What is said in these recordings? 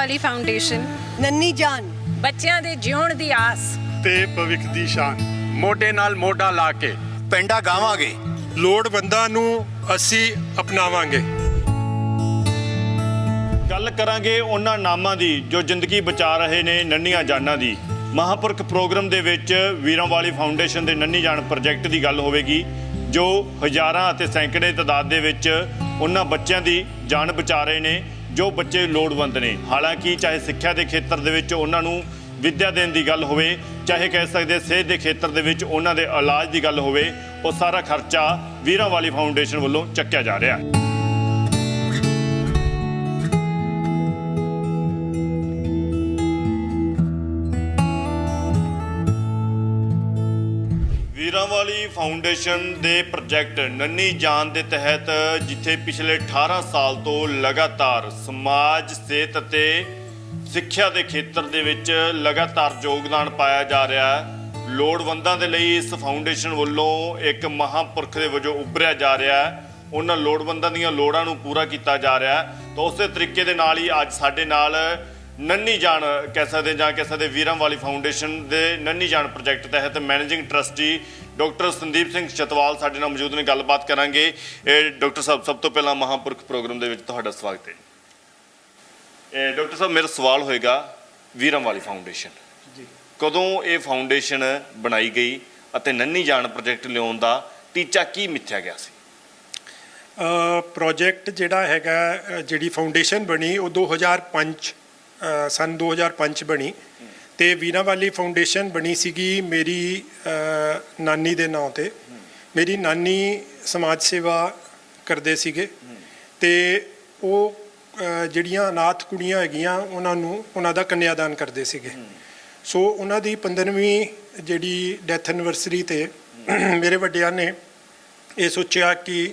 ਵਾਲੀ ਫਾਊਂਡੇਸ਼ਨ, ਨੰਨੀ ਜਾਨ, ਬੱਚਿਆਂ ਦੇ ਜਿਉਣ ਦੀ ਆਸ ਤੇ ਭਵਿੱਖ ਦੀ ਸ਼ਾਨ, ਮੋਢੇ ਨਾਲ ਮੋਢਾ ਲਾ ਕੇ ਪਿੰਡਾਂ ਗਾਵਾਂਗੇ, ਲੋੜਵੰਦਾਂ ਨੂੰ ਅਸੀਂ ਅਪਣਾਵਾਂਗੇ। ਗੱਲ ਕਰਾਂਗੇ ਉਹਨਾਂ ਨਾਮਾਂ ਦੀ ਜੋ ਜ਼ਿੰਦਗੀ ਬਚਾ ਰਹੇ ਨੇ ਨੰਨੀਆਂ ਜਾਨਾਂ ਦੀ। ਮਹਾਂਪੁਰਖ ਪ੍ਰੋਗਰਾਮ ਦੇ ਵਿੱਚ ਵੀਰਾਂ ਵਾਲੀ ਫਾਊਂਡੇਸ਼ਨ ਦੇ ਨੰਨੀ ਜਾਨ ਪ੍ਰੋਜੈਕਟ ਦੀ ਗੱਲ ਹੋਵੇਗੀ, ਜੋ ਹਜ਼ਾਰਾਂ ਅਤੇ ਸੈਂਕੜੇ ਤਾਦਾਦ ਦੇ ਵਿੱਚ ਉਹਨਾਂ ਬੱਚਿਆਂ ਦੀ ਜਾਨ ਬਚਾ ਰਹੇ ਨੇ ਜੋ ਬੱਚੇ ਲੋੜਵੰਦ ਨੇ। ਹਾਲਾਂਕਿ ਚਾਹੇ ਸਿੱਖਿਆ ਦੇ ਖੇਤਰ ਦੇ ਵਿੱਚ ਉਹਨਾਂ ਨੂੰ ਵਿੱਦਿਆ ਦੇਣ ਦੀ ਗੱਲ ਹੋਵੇ, ਚਾਹੇ ਕਹਿ ਸਕਦੇ ਸਿਹਤ ਦੇ ਖੇਤਰ ਦੇ ਵਿੱਚ ਉਹਨਾਂ ਦੇ ਇਲਾਜ ਦੀ ਗੱਲ ਹੋਵੇ, ਉਹ ਸਾਰਾ ਖਰਚਾ ਵੀਰਾਂ ਵਾਲੀ ਫਾਊਂਡੇਸ਼ਨ ਵੱਲੋਂ ਚੱਕਿਆ ਜਾ ਰਿਹਾ। ਵੀਰਾਂ ਵਾਲੀ ਫਾਊਂਡੇਸ਼ਨ ਦੇ ਪ੍ਰੋਜੈਕਟ ਨੰਨੀ ਜਾਨ ਦੇ ਤਹਿਤ, ਜਿੱਥੇ ਪਿਛਲੇ 18 ਸਾਲ ਤੋਂ ਲਗਾਤਾਰ ਸਮਾਜ, ਸਿਹਤ ਅਤੇ ਸਿੱਖਿਆ ਦੇ ਖੇਤਰ ਦੇ ਵਿੱਚ ਲਗਾਤਾਰ ਯੋਗਦਾਨ ਪਾਇਆ ਜਾ ਰਿਹਾ ਹੈ। ਲੋੜਵੰਦਾਂ ਦੇ ਲਈ ਇਸ ਫਾਊਂਡੇਸ਼ਨ ਵੱਲੋਂ ਇੱਕ ਮਹਾਂਪੁਰਖ ਦੇ ਵਜੋਂ ਉੱਭਰਿਆ ਜਾ ਰਿਹਾ ਹੈ। ਉਹਨਾਂ ਲੋੜਵੰਦਾਂ ਦੀਆਂ ਲੋੜਾਂ ਨੂੰ ਪੂਰਾ ਕੀਤਾ ਜਾ ਰਿਹਾ ਹੈ। ਤਾਂ ਉਸੇ ਤਰੀਕੇ ਦੇ ਨਾਲ ਹੀ ਅੱਜ ਸਾਡੇ ਨਾਲ ਨੰਨੀ ਜਾਨ ਕਹਿ ਸਕਦੇ ਜਾਂ ਕਹਿ ਸਕਦੇ ਵੀਰਾਂ ਵਾਲੀ ਫਾਊਂਡੇਸ਼ਨ ਦੇ ਨੰਨੀ ਜਾਨ ਪ੍ਰੋਜੈਕਟ ਤਹਿਤ managing trustee doctor Sandeep Singh Chatwal ਸਾਡੇ ਨਾਲ ਮੌਜੂਦ ਨੇ। ਗੱਲਬਾਤ ਕਰਾਂਗੇ। ਡਾਕਟਰ ਸਾਹਿਬ, ਸਭ ਤੋਂ ਪਹਿਲਾਂ ਮਹਾਂਪੁਰਖ ਪ੍ਰੋਗਰਾਮ ਦੇ ਵਿੱਚ ਤੁਹਾਡਾ ਸਵਾਗਤ ਹੈ। ਡਾਕਟਰ ਸਾਹਿਬ, ਮੇਰਾ ਸਵਾਲ ਹੋਏਗਾ ਵੀਰਾਂ ਵਾਲੀ ਫਾਊਂਡੇਸ਼ਨ ਜੀ, ਕਦੋਂ ਇਹ ਫਾਊਂਡੇਸ਼ਨ ਬਣਾਈ ਗਈ ਅਤੇ ਨੰਨੀ ਜਾਨ ਪ੍ਰੋਜੈਕਟ ਲਿਆਉਣ ਦਾ ਟੀਚਾ ਕੀ ਮਿੱਥਿਆ ਗਿਆ ਸੀ? ਪ੍ਰੋਜੈਕਟ ਜਿਹੜਾ ਹੈਗਾ, ਜਿਹੜੀ ਫਾਊਂਡੇਸ਼ਨ ਬਣੀ ਉਹ 2005 ਸਨ 2005 ਬਣੀ, ਤੇ ਵੀਰਾਂ ਵਾਲੀ ਫਾਊਂਡੇਸ਼ਨ ਬਣੀ ਸੀਗੀ ਮੇਰੀ ਨਾਨੀ ਦੇ ਨਾਂ ਤੇ। ਮੇਰੀ ਨਾਨੀ ਸਮਾਜ ਸੇਵਾ ਕਰਦੇ ਸੀਗੇ, ਤੇ ਉਹ ਜਿਹੜੀਆਂ ਅਨਾਥ ਕੁੜੀਆਂ ਹੈਗੀਆਂ ਉਹਨਾਂ ਦਾ ਕੰਨਿਆਦਾਨ ਕਰਦੇ ਸੀਗੇ। ਸੋ ਉਹਨਾਂ ਦੀ 15ਵੀਂ ਜਿਹੜੀ ਡੈਥ ਐਨਵਰਸਰੀ ਤੇ ਮੇਰੇ ਵੱਡਿਆਂ ਨੇ ਇਹ ਸੋਚਿਆ ਕਿ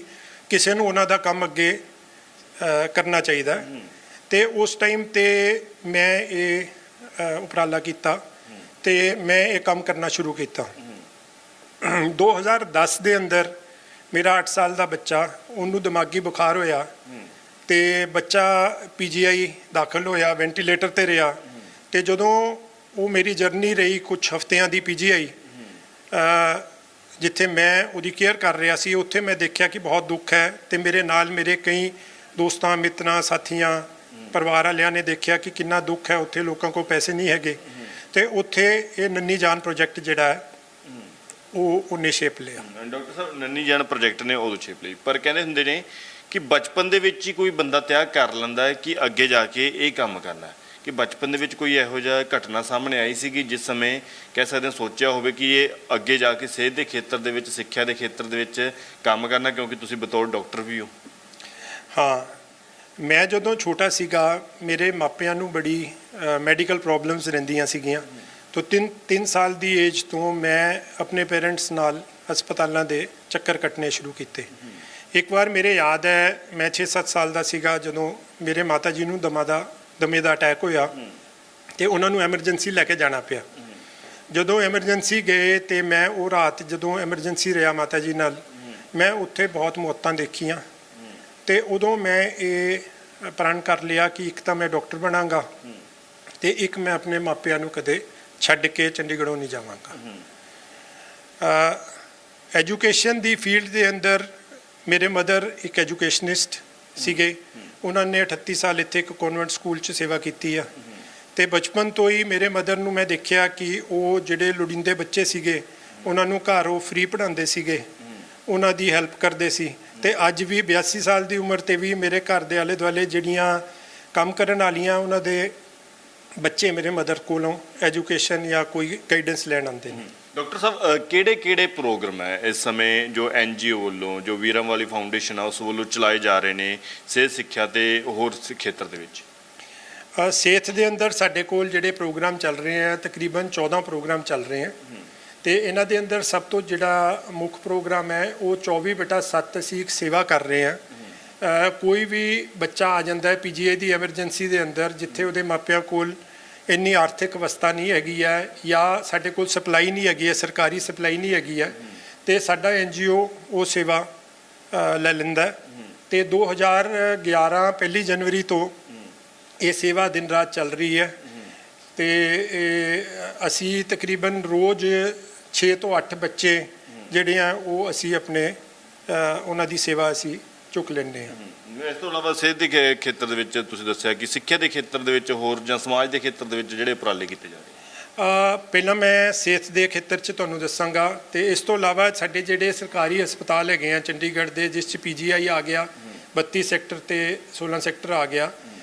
ਕਿਸੇ ਨੂੰ ਉਹਨਾਂ ਦਾ ਕੰਮ ਅੱਗੇ ਕਰਨਾ ਚਾਹੀਦਾ, ਤੇ ਉਸ ਟਾਈਮ ਤੇ ਮੈਂ ਇਹ ਉਪਰਾਲਾ ਕੀਤਾ ਤੇ ਮੈਂ ਇਹ ਕੰਮ ਕਰਨਾ ਸ਼ੁਰੂ ਕੀਤਾ। 2010 ਦੇ ਅੰਦਰ ਮੇਰਾ 8 ਸਾਲ ਦਾ ਬੱਚਾ, ਉਹਨੂੰ ਦਿਮਾਗੀ ਬੁਖਾਰ ਹੋਇਆ ਤੇ ਬੱਚਾ PGI ਦਾਖਲ ਹੋਇਆ, ਵੈਂਟੀਲੇਟਰ ਤੇ ਰਿਹਾ। ਤੇ ਜਦੋਂ ਉਹ ਮੇਰੀ ਜਰਨੀ ਰਹੀ ਕੁਝ ਹਫ਼ਤਿਆਂ ਦੀ PGI, ਜਿੱਥੇ ਮੈਂ ਉਹਦੀ ਕੇਅਰ ਕਰ ਰਿਹਾ ਸੀ, ਉੱਥੇ ਮੈਂ ਦੇਖਿਆ ਕਿ ਬਹੁਤ ਦੁੱਖ ਹੈ। ਤੇ ਮੇਰੇ ਨਾਲ ਮੇਰੇ ਕਈ ਦੋਸਤਾਂ, ਮਿੱਤਰਾਂ, ਸਾਥੀਆਂ, ਪਰਿਵਾਰ ਵਾਲਿਆਂ ਨੇ ਦੇਖਿਆ ਕਿ ਕਿੰਨਾ ਦੁੱਖ ਹੈ, ਉੱਥੇ ਲੋਕਾਂ ਕੋਲ ਪੈਸੇ ਨਹੀਂ ਹੈਗੇ। ਤੇ ਉੱਥੇ ਇਹ ਨੰਨੀ ਜਾਨ ਪ੍ਰੋਜੈਕਟ ਜਿਹੜਾ ਹੈ ਉਹਨੇ ਸ਼ੇਪ ਲਿਆ। ਡਾਕਟਰ ਸਾਹਿਬ, ਨੰਨੀ ਜਾਨ ਪ੍ਰੋਜੈਕਟ ਨੇ ਉਦੋਂ ਸ਼ੇਪ ਲਈ, ਪਰ ਕਹਿੰਦੇ ਹੁੰਦੇ ਨੇ ਕਿ ਬਚਪਨ ਦੇ ਵਿੱਚ ਹੀ ਕੋਈ ਬੰਦਾ ਤਿਆਗ ਕਰ ਲੈਂਦਾ ਹੈ ਕਿ ਅੱਗੇ ਜਾ ਕੇ ਇਹ ਕੰਮ ਕਰਨਾ ਹੈ। ਕਿ ਬਚਪਨ ਦੇ ਵਿੱਚ ਕੋਈ ਇਹੋ ਜਿਹਾ ਘਟਨਾ ਸਾਹਮਣੇ ਆਈ ਸੀਗੀ ਜਿਸ ਸਮੇਂ ਕਹਿ ਸਕਦੇ ਹਾਂ ਸੋਚਿਆ ਹੋਵੇ ਕਿ ਇਹ ਅੱਗੇ ਜਾ ਕੇ ਸਿਹਤ ਦੇ ਖੇਤਰ ਦੇ ਵਿੱਚ, ਸਿੱਖਿਆ ਦੇ ਖੇਤਰ ਦੇ ਵਿੱਚ ਕੰਮ ਕਰਨਾ, ਕਿਉਂਕਿ ਤੁਸੀਂ ਬਤੌਰ ਡਾਕਟਰ ਵੀ ਹੋ? ਹਾਂ, ਮੈਂ ਜਦੋਂ ਛੋਟਾ ਸੀਗਾ ਮੇਰੇ ਮਾਪਿਆਂ ਨੂੰ ਬੜੀ ਮੈਡੀਕਲ ਪ੍ਰੋਬਲਮਸ ਰਹਿੰਦੀਆਂ ਸੀਗੀਆਂ। ਤੋਂ 3 ਸਾਲ ਦੀ ਏਜ ਤੋਂ ਮੈਂ ਆਪਣੇ ਪੇਰੈਂਟਸ ਨਾਲ ਹਸਪਤਾਲਾਂ ਦੇ ਚੱਕਰ ਕੱਟਣੇ ਸ਼ੁਰੂ ਕੀਤੇ। ਇੱਕ ਵਾਰ ਮੇਰੇ ਯਾਦ ਹੈ, ਮੈਂ 6-7 ਸਾਲ ਦਾ ਸੀਗਾ ਜਦੋਂ ਮੇਰੇ ਮਾਤਾ ਜੀ ਨੂੰ ਦਮੇ ਦਾ ਅਟੈਕ ਹੋਇਆ ਤੇ ਉਹਨਾਂ ਨੂੰ ਐਮਰਜੈਂਸੀ ਲੈ ਕੇ ਜਾਣਾ ਪਿਆ। ਜਦੋਂ ਐਮਰਜੈਂਸੀ ਗਏ ਤੇ ਮੈਂ ਉਹ ਰਾਤ ਜਦੋਂ ਐਮਰਜੈਂਸੀ ਰਿਹਾ ਮਾਤਾ ਜੀ ਨਾਲ, ਮੈਂ ਉੱਥੇ ਬਹੁਤ ਮੌਤਾਂ ਦੇਖੀਆਂ। ਤੇ ਉਦੋਂ ਮੈਂ ਇਹ ਪ੍ਰਣ ਕਰ ਲਿਆ ਕਿ ਇੱਕ ਤਾਂ ਮੈਂ ਡਾਕਟਰ ਬਣਾਂਗਾ ਤੇ ਇੱਕ ਮੈਂ ਆਪਣੇ ਮਾਪਿਆਂ ਨੂੰ ਕਦੇ ਛੱਡ ਕੇ ਚੰਡੀਗੜ੍ਹੋਂ ਨਹੀਂ ਜਾਵਾਂਗਾ। ਐਜੂਕੇਸ਼ਨ ਦੀ ਫੀਲਡ ਦੇ ਅੰਦਰ ਮੇਰੇ ਮਦਰ ਇੱਕ ਐਜੂਕੇਸ਼ਨਿਸਟ ਸੀਗੇ। ਉਹਨਾਂ ਨੇ 38 ਸਾਲ ਇੱਥੇ ਇੱਕ ਕਨਵੈਂਟ ਸਕੂਲ 'ਚ ਸੇਵਾ ਕੀਤੀ ਆ। ਤੇ ਬਚਪਨ ਤੋਂ ਹੀ ਮੇਰੇ ਮਦਰ ਨੂੰ ਮੈਂ ਦੇਖਿਆ ਕਿ ਉਹ ਜਿਹੜੇ ਲੋੜੀਂਦੇ ਬੱਚੇ ਸੀਗੇ ਉਹਨਾਂ ਨੂੰ ਘਰ ਉਹ ਫ੍ਰੀ ਪੜ੍ਹਾਉਂਦੇ ਸੀਗੇ, ਉਹਨਾਂ ਦੀ ਹੈਲਪ ਕਰਦੇ ਸੀ। ਤੇ ਅੱਜ ਵੀ 82 ਸਾਲ ਦੀ ਉਮਰ ਤੇ ਵੀ ਮੇਰੇ ਘਰ ਦੇ ਆਲੇ ਦੁਆਲੇ ਜਿਹੜੀਆਂ ਕੰਮ ਕਰਨ ਵਾਲੀਆਂ ਉਹਨਾਂ ਦੇ ਬੱਚੇ ਮੇਰੇ ਮਦਰ ਕੋਲੋਂ ਐਜੂਕੇਸ਼ਨ ਜਾਂ ਕੋਈ ਗਾਈਡੈਂਸ ਲੈਣ ਆਉਂਦੇ ਨੇ। ਡਾਕਟਰ ਸਾਹਿਬ, ਕਿਹੜੇ ਪ੍ਰੋਗਰਾਮ ਹੈ ਇਸ ਸਮੇਂ ਜੋ NGO ਵੱਲੋਂ, ਜੋ ਵੀਰਾਂ ਵਾਲੀ ਫਾਊਂਡੇਸ਼ਨ ਆ ਉਸ ਵੱਲੋਂ ਚਲਾਏ ਜਾ ਰਹੇ ਨੇ ਸਿਹਤ, ਸਿੱਖਿਆ ਤੇ ਹੋਰ ਖੇਤਰ ਦੇ ਵਿੱਚ? ਸਿਹਤ ਦੇ ਅੰਦਰ ਸਾਡੇ ਕੋਲ ਜਿਹੜੇ ਪ੍ਰੋਗਰਾਮ ਚੱਲ ਰਹੇ ਆ, ਤਕਰੀਬਨ 14 ਪ੍ਰੋਗਰਾਮ ਚੱਲ ਰਹੇ ਆ। ਤੇ ਇਹਨਾਂ ਦੇ ਅੰਦਰ ਸਭ ਤੋਂ ਜਿਹੜਾ ਮੁੱਖ ਪ੍ਰੋਗਰਾਮ ਹੈ ਉਹ 24/7 ਅਸੀਂ ਇੱਕ ਸੇਵਾ ਕਰ ਰਹੇ ਹਾਂ। ਕੋਈ ਵੀ ਬੱਚਾ ਆ ਜਾਂਦਾ ਹੈ PGI ਦੀ ਐਮਰਜੈਂਸੀ ਦੇ ਅੰਦਰ, ਜਿੱਥੇ ਉਹਦੇ ਮਾਪਿਆਂ ਕੋਲ ਇੰਨੀ ਆਰਥਿਕ ਅਵਸਥਾ ਨਹੀਂ ਹੈਗੀ ਹੈ ਜਾਂ ਸਾਡੇ ਕੋਲ ਸਪਲਾਈ ਨਹੀਂ ਹੈਗੀ ਹੈ, ਸਰਕਾਰੀ ਸਪਲਾਈ ਨਹੀਂ ਹੈਗੀ ਹੈ, ਤੇ ਸਾਡਾ NGO ਉਹ ਸੇਵਾ ਲੈ ਲੈਂਦਾ। ਤੇ 2011 1 ਜਨਵਰੀ ਤੋਂ ਇਹ ਸੇਵਾ ਦਿਨ ਰਾਤ ਚੱਲ ਰਹੀ ਹੈ ਤੇ ਅਸੀਂ ਤਕਰੀਬਨ ਰੋਜ਼ 6 ਤੋਂ 8 ਬੱਚੇ ਜਿਹੜੇ ਆ ਉਹ ਅਸੀਂ ਆਪਣੇ ਉਹਨਾਂ ਦੀ ਸੇਵਾ ਅਸੀਂ ਚੁੱਕ ਲੈਂਦੇ ਹਾਂ। ਇਸ ਤੋਂ ਇਲਾਵਾ ਸਿਹਤ ਦੇ ਖੇਤਰ ਦੇ ਵਿੱਚ ਤੁਸੀਂ ਦੱਸਿਆ ਕਿ ਸਿੱਖਿਆ ਦੇ ਖੇਤਰ ਦੇ ਵਿੱਚ ਹੋਰ ਜਾਂ ਸਮਾਜ ਦੇ ਖੇਤਰ ਦੇ ਵਿੱਚ ਜਿਹੜੇ ਉਪਰਾਲੇ ਕੀਤੇ ਜਾ ਰਹੇ? ਪਹਿਲਾਂ ਮੈਂ ਸਿਹਤ ਦੇ ਖੇਤਰ 'ਚ ਤੁਹਾਨੂੰ ਦੱਸਾਂਗਾ ਤੇ ਇਸ ਤੋਂ ਇਲਾਵਾ ਸਾਡੇ ਜਿਹੜੇ ਸਰਕਾਰੀ ਹਸਪਤਾਲ ਹੈਗੇ ਆ ਚੰਡੀਗੜ੍ਹ ਦੇ, ਜਿਸ 'ਚ PGI ਆ ਗਿਆ, 32 ਸੈਕਟਰ ਤੇ 16 ਸੈਕਟਰ ਆ ਗਿਆ,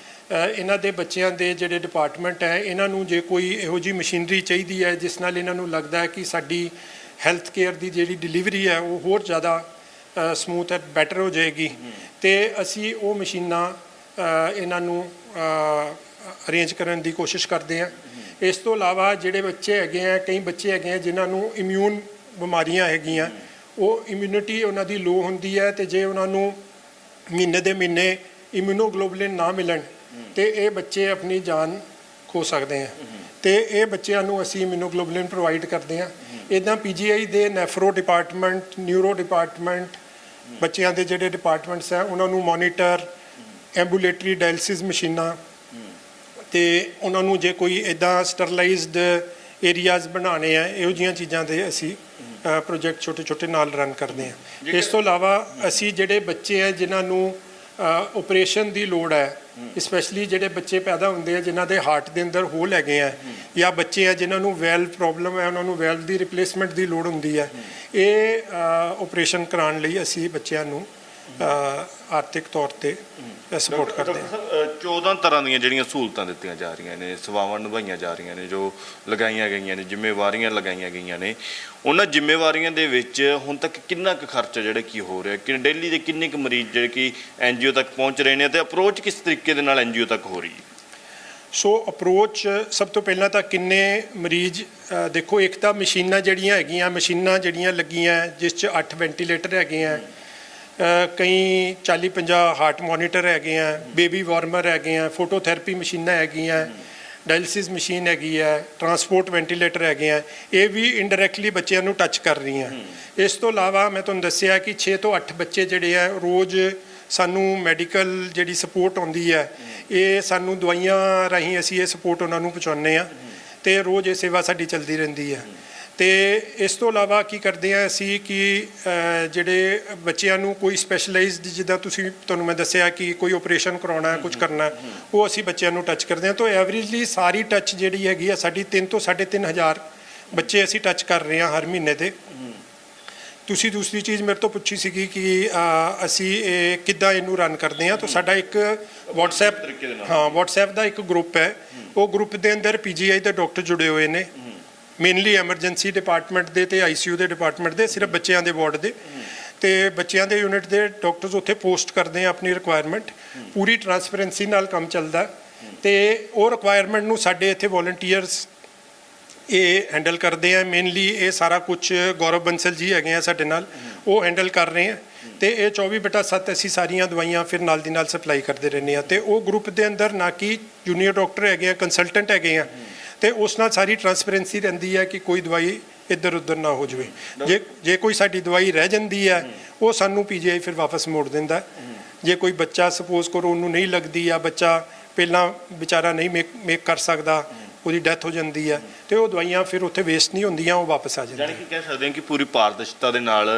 ਇਹਨਾਂ ਦੇ ਬੱਚਿਆਂ ਦੇ ਜਿਹੜੇ ਡਿਪਾਰਟਮੈਂਟ ਹੈ, ਇਹਨਾਂ ਨੂੰ ਜੇ ਕੋਈ ਇਹੋ ਜਿਹੀ ਮਸ਼ੀਨਰੀ ਚਾਹੀਦੀ ਹੈ ਜਿਸ ਨਾਲ ਇਹਨਾਂ ਨੂੰ ਲੱਗਦਾ ਹੈ ਕਿ ਸਾਡੀ ਹੈਲਥ ਕੇਅਰ ਦੀ ਜਿਹੜੀ ਡਿਲੀਵਰੀ ਹੈ ਉਹ ਹੋਰ ਜ਼ਿਆਦਾ ਸਮੂਥ ਹੈ, ਬੈਟਰ ਹੋ ਜਾਏਗੀ, ਤੇ ਅਸੀਂ ਉਹ ਮਸ਼ੀਨਾਂ ਇਹਨਾਂ ਨੂੰ ਅਰੇਂਜ ਕਰਨ ਦੀ ਕੋਸ਼ਿਸ਼ ਕਰਦੇ ਹਾਂ। ਇਸ ਤੋਂ ਇਲਾਵਾ ਜਿਹੜੇ ਬੱਚੇ ਹੈਗੇ ਆ, ਕਈ ਬੱਚੇ ਹੈਗੇ ਆ ਜਿਨ੍ਹਾਂ ਨੂੰ ਇਮਿਊਨ ਬਿਮਾਰੀਆਂ ਹੈਗੀਆਂ, ਉਹ ਇਮਿਊਨਿਟੀ ਉਹਨਾਂ ਦੀ ਲੋ ਹੁੰਦੀ ਹੈ, ਤੇ ਜੇ ਉਹਨਾਂ ਨੂੰ ਮਹੀਨੇ ਦੇ ਮਹੀਨੇ ਇਮਿਊਨੋਗਲੋਬੁਲਿਨ ਨਾ ਮਿਲਣ ਤੇ ਇਹ ਬੱਚੇ ਆਪਣੀ ਜਾਨ ਖੋ ਸਕਦੇ ਆ, ਤੇ ਇਹ ਬੱਚਿਆਂ ਨੂੰ ਅਸੀਂ ਇਮਿਊਨੋਗਲੋਬੁਲਿਨ ਪ੍ਰੋਵਾਈਡ ਕਰਦੇ ਹਾਂ। ਇੱਦਾਂ PGI ਦੇ ਨੈਫਰੋ ਡਿਪਾਰਟਮੈਂਟ, ਨਿਊਰੋ ਡਿਪਾਰਟਮੈਂਟ, ਬੱਚਿਆਂ ਦੇ ਜਿਹੜੇ ਡਿਪਾਰਟਮੈਂਟਸ ਹੈ ਉਹਨਾਂ ਨੂੰ ਮੋਨੀਟਰ, ਐਂਬੂਲੇਟਰੀ ਡਾਇਲਿਸਿਸ ਮਸ਼ੀਨਾਂ, ਤੇ ਉਹਨਾਂ ਨੂੰ ਜੇ ਕੋਈ ਇੱਦਾਂ ਸਟਰਲਾਈਜ਼ਡ ਏਰੀਆਜ਼ ਬਣਾਉਣੇ ਆ, ਇਹੋ ਜਿਹੀਆਂ ਚੀਜ਼ਾਂ ਦੇ ਅਸੀਂ ਪ੍ਰੋਜੈਕਟ ਛੋਟੇ ਛੋਟੇ ਨਾਲ ਰਨ ਕਰਦੇ ਹਾਂ। ਇਸ ਤੋਂ ਇਲਾਵਾ ਅਸੀਂ ਜਿਹੜੇ ਬੱਚੇ ਹੈ ਜਿਨ੍ਹਾਂ ਨੂੰ ਆਪਰੇਸ਼ਨ ਦੀ ਲੋੜ ਹੈ, ਸਪੈਸ਼ਲੀ ਜਿਹੜੇ ਬੱਚੇ ਪੈਦਾ ਹੁੰਦੇ ਆ ਜਿਨ੍ਹਾਂ ਦੇ ਹਾਰਟ ਦੇ ਅੰਦਰ ਹੋਲ ਹੈਗੇ ਆ, ਜਾਂ ਬੱਚੇ ਆ ਜਿਨ੍ਹਾਂ ਨੂੰ ਵੈਲਵ ਪ੍ਰੋਬਲਮ ਹੈ, ਉਹਨਾਂ ਨੂੰ ਵੈਲਵ ਦੀ ਰਿਪਲੇਸਮੈਂਟ ਦੀ ਲੋੜ ਹੁੰਦੀ ਹੈ, ਇਹ ਆਪਰੇਸ਼ਨ ਕਰਾਉਣ ਲਈ ਅਸੀਂ ਬੱਚਿਆਂ ਨੂੰ ਆਰਥਿਕ ਤੌਰ ਤੇ ਸਪੋਰਟ ਕਰਦੇ ਹਾਂ। 14 ਤਰ੍ਹਾਂ ਦੀਆਂ ਜਿਹੜੀਆਂ ਸਹੂਲਤਾਂ ਦਿੱਤੀਆਂ ਜਾ ਰਹੀਆਂ ਨੇ, ਸੇਵਾਵਾਂ ਨਿਭਾਈਆਂ ਜਾ ਰਹੀਆਂ ਨੇ, ਜੋ ਲਗਾਈਆਂ ਗਈਆਂ ਨੇ, ਜ਼ਿੰਮੇਵਾਰੀਆਂ ਲਗਾਈਆਂ ਗਈਆਂ ਨੇ, ਉਹਨਾਂ ਜ਼ਿੰਮੇਵਾਰੀਆਂ ਦੇ ਵਿੱਚ ਹੁਣ ਤੱਕ ਕਿੰਨਾ ਕੁ ਖਰਚਾ ਜਿਹੜਾ ਕੀ ਹੋ ਰਿਹਾ, ਕਿ ਡੇਲੀ ਦੇ ਕਿੰਨੇ ਕੁ ਮਰੀਜ਼ ਜਿਹੜੇ ਕਿ NGO ਤੱਕ ਪਹੁੰਚ ਰਹੇ ਨੇ, ਤੇ ਅਪਰੋਚ ਕਿਸ ਤਰੀਕੇ ਦੇ ਨਾਲ NGO ਤੱਕ ਹੋ ਰਹੀ ਹੈ? ਸੋ ਅਪਰੋਚ ਸਭ ਤੋਂ ਪਹਿਲਾਂ ਤਾਂ ਕਿੰਨੇ ਮਰੀਜ਼ ਦੇਖੋ, ਇੱਕ ਤਾਂ ਮਸ਼ੀਨਾਂ ਜਿਹੜੀਆਂ ਲੱਗੀਆਂ ਜਿਸ 'ਚ 8 ਵੈਂਟੀਲੇਟਰ ਹੈਗੇ ਆ, ਕਈ 40-50 ਹਾਰਟ ਮੋਨੀਟਰ ਹੈਗੇ ਆ, ਬੇਬੀ ਵਾਰਮਰ ਹੈਗੇ ਆ, ਫੋਟੋਥੈਰੇਪੀ ਮਸ਼ੀਨਾਂ ਹੈਗੀਆਂ, ਡਾਇਲਿਸਿਸ ਮਸ਼ੀਨ ਹੈਗੀ ਹੈ, ਟਰਾਂਸਪੋਰਟ ਵੈਂਟੀਲੇਟਰ ਹੈਗੇ ਆ, ਇਹ ਵੀ ਇਨਡਾਇਰੈਕਟਲੀ ਬੱਚਿਆਂ ਨੂੰ ਟੱਚ ਕਰ ਰਹੀਆਂ। ਇਸ ਤੋਂ ਇਲਾਵਾ ਮੈਂ ਤੁਹਾਨੂੰ ਦੱਸਿਆ ਕਿ 6 ਤੋਂ 8 ਬੱਚੇ ਜਿਹੜੇ ਆ ਰੋਜ਼ ਸਾਨੂੰ ਮੈਡੀਕਲ ਜਿਹੜੀ ਸਪੋਰਟ ਆਉਂਦੀ ਹੈ, ਇਹ ਸਾਨੂੰ ਦਵਾਈਆਂ ਰਾਹੀਂ ਅਸੀਂ ਇਹ ਸਪੋਰਟ ਉਹਨਾਂ ਨੂੰ ਪਹੁੰਚਾਉਂਦੇ ਹਾਂ, ਤੇ ਰੋਜ਼ ਇਹ ਸੇਵਾ ਸਾਡੀ ਚੱਲਦੀ ਰਹਿੰਦੀ ਹੈ। ਤੇ ਇਸ ਤੋਂ ਇਲਾਵਾ ਕੀ ਕਰਦੇ ਹਾਂ ਅਸੀਂ ਕਿ ਜਿਹੜੇ ਬੱਚਿਆਂ ਨੂੰ ਕੋਈ ਸਪੈਸ਼ਲਾਈਜ਼ਡ, ਜਿੱਦਾਂ ਤੁਹਾਨੂੰ ਮੈਂ ਦੱਸਿਆ ਕਿ ਕੋਈ ਆਪਰੇਸ਼ਨ ਕਰਾਉਣਾ, ਕੁਝ ਕਰਨਾ, ਉਹ ਅਸੀਂ ਬੱਚਿਆਂ ਨੂੰ ਟੱਚ ਕਰਦੇ ਹਾਂ। ਤਾਂ ਐਵਰੇਜਲੀ ਸਾਰੀ ਟੱਚ ਜਿਹੜੀ ਹੈਗੀ ਆ ਸਾਡੀ 3 ਤੋਂ 3.5 ਬੱਚੇ ਅਸੀਂ ਟੱਚ ਕਰ ਰਹੇ ਹਾਂ ਹਰ ਮਹੀਨੇ ਦੇ। ਤੁਸੀਂ ਦੂਸਰੀ ਚੀਜ਼ ਮੇਰੇ ਤੋਂ ਪੁੱਛੀ ਸੀਗੀ ਕਿ ਅਸੀਂ ਇਹ ਕਿੱਦਾਂ ਇਹਨੂੰ ਰਨ ਕਰਦੇ ਹਾਂ, ਤਾਂ ਸਾਡਾ ਇੱਕ WhatsApp ਦਾ ਇੱਕ ਗਰੁੱਪ ਹੈ, ਉਹ ਗਰੁੱਪ ਦੇ ਅੰਦਰ PGI ਦੇ ਡਾਕਟਰ ਜੁੜੇ ਹੋਏ ਨੇ, ਮੇਨਲੀ ਐਮਰਜੈਂਸੀ ਡਿਪਾਰਟਮੈਂਟ ਦੇ ਤੇ ICU ਦੇ ਡਿਪਾਰਟਮੈਂਟ ਦੇ, ਸਿਰਫ ਬੱਚਿਆਂ ਦੇ ਵਾਰਡ ਦੇ, ਤੇ ਬੱਚਿਆਂ ਦੇ ਯੂਨਿਟ ਦੇ ਡਾਕਟਰਸ ਉੱਥੇ ਪੋਸਟ ਕਰਦੇ ਆ ਆਪਣੀ ਰਿਕੁਆਇਰਮੈਂਟ, ਪੂਰੀ ਟਰਾਂਸਪੇਰੈਂਸੀ ਨਾਲ ਕੰਮ ਚੱਲਦਾ, ਤੇ ਉਹ ਰਿਕੁਆਇਰਮੈਂਟ ਨੂੰ ਸਾਡੇ ਇੱਥੇ ਵੋਲੰਟੀਅਰਸ ਇਹ ਹੈਂਡਲ ਕਰਦੇ ਆ। ਮੇਨਲੀ ਇਹ ਸਾਰਾ ਕੁਝ ਗੌਰਵ ਬੰਸਲ ਜੀ ਹੈਗੇ ਆ ਸਾਡੇ ਨਾਲ, ਉਹ ਹੈਂਡਲ ਕਰ ਰਹੇ ਆ, ਤੇ ਇਹ 24/7 ਅਸੀਂ ਸਾਰੀਆਂ ਦਵਾਈਆਂ ਫਿਰ ਨਾਲ ਦੀ ਨਾਲ ਸਪਲਾਈ ਕਰਦੇ ਰਹਿੰਦੇ ਆ। ਤੇ ਉਹ ਗਰੁੱਪ ਦੇ ਅੰਦਰ ਨਾ ਕਿ ਜੂਨੀਅਰ ਡਾਕਟਰ ਹੈਗੇ ਆ, ਕੰਸਲਟੈਂਟ ਹੈਗੇ ਆ, ਤੇ ਉਸ ਨਾਲ ਸਾਰੀ ਟਰਾਂਸਪੇਰੈਂਸੀ ਰਹਿੰਦੀ ਹੈ ਕਿ ਕੋਈ ਦਵਾਈ ਇੱਧਰ ਉੱਧਰ ਨਾ ਹੋ ਜਾਵੇ। ਜੇ ਕੋਈ ਸਾਡੀ ਦਵਾਈ ਰਹਿ ਜਾਂਦੀ ਹੈ, ਉਹ ਸਾਨੂੰ PGI ਫਿਰ ਵਾਪਸ ਮੋੜ ਦਿੰਦਾ। ਜੇ ਕੋਈ ਬੱਚਾ ਸਪੋਜ਼ ਕਰੋ ਉਹਨੂੰ ਨਹੀਂ ਲੱਗਦੀ, ਆ ਬੱਚਾ ਪਹਿਲਾਂ ਵਿਚਾਰਾ ਨਹੀਂ ਮੇਕ ਕਰ ਸਕਦਾ, ਉਹਦੀ ਡੈਥ ਹੋ ਜਾਂਦੀ ਹੈ, ਤੇ ਉਹ ਦਵਾਈਆਂ ਫਿਰ ਉੱਥੇ ਵੇਸਟ ਨਹੀਂ ਹੁੰਦੀਆਂ, ਉਹ ਵਾਪਸ ਆ ਜਾਂਦੀਆਂ। ਯਾਨੀ ਕਿ ਕਹਿ ਸਕਦੇ ਹਾਂ ਕਿ ਪੂਰੀ ਪਾਰਦਰਸ਼ਤਾ ਦੇ ਨਾਲ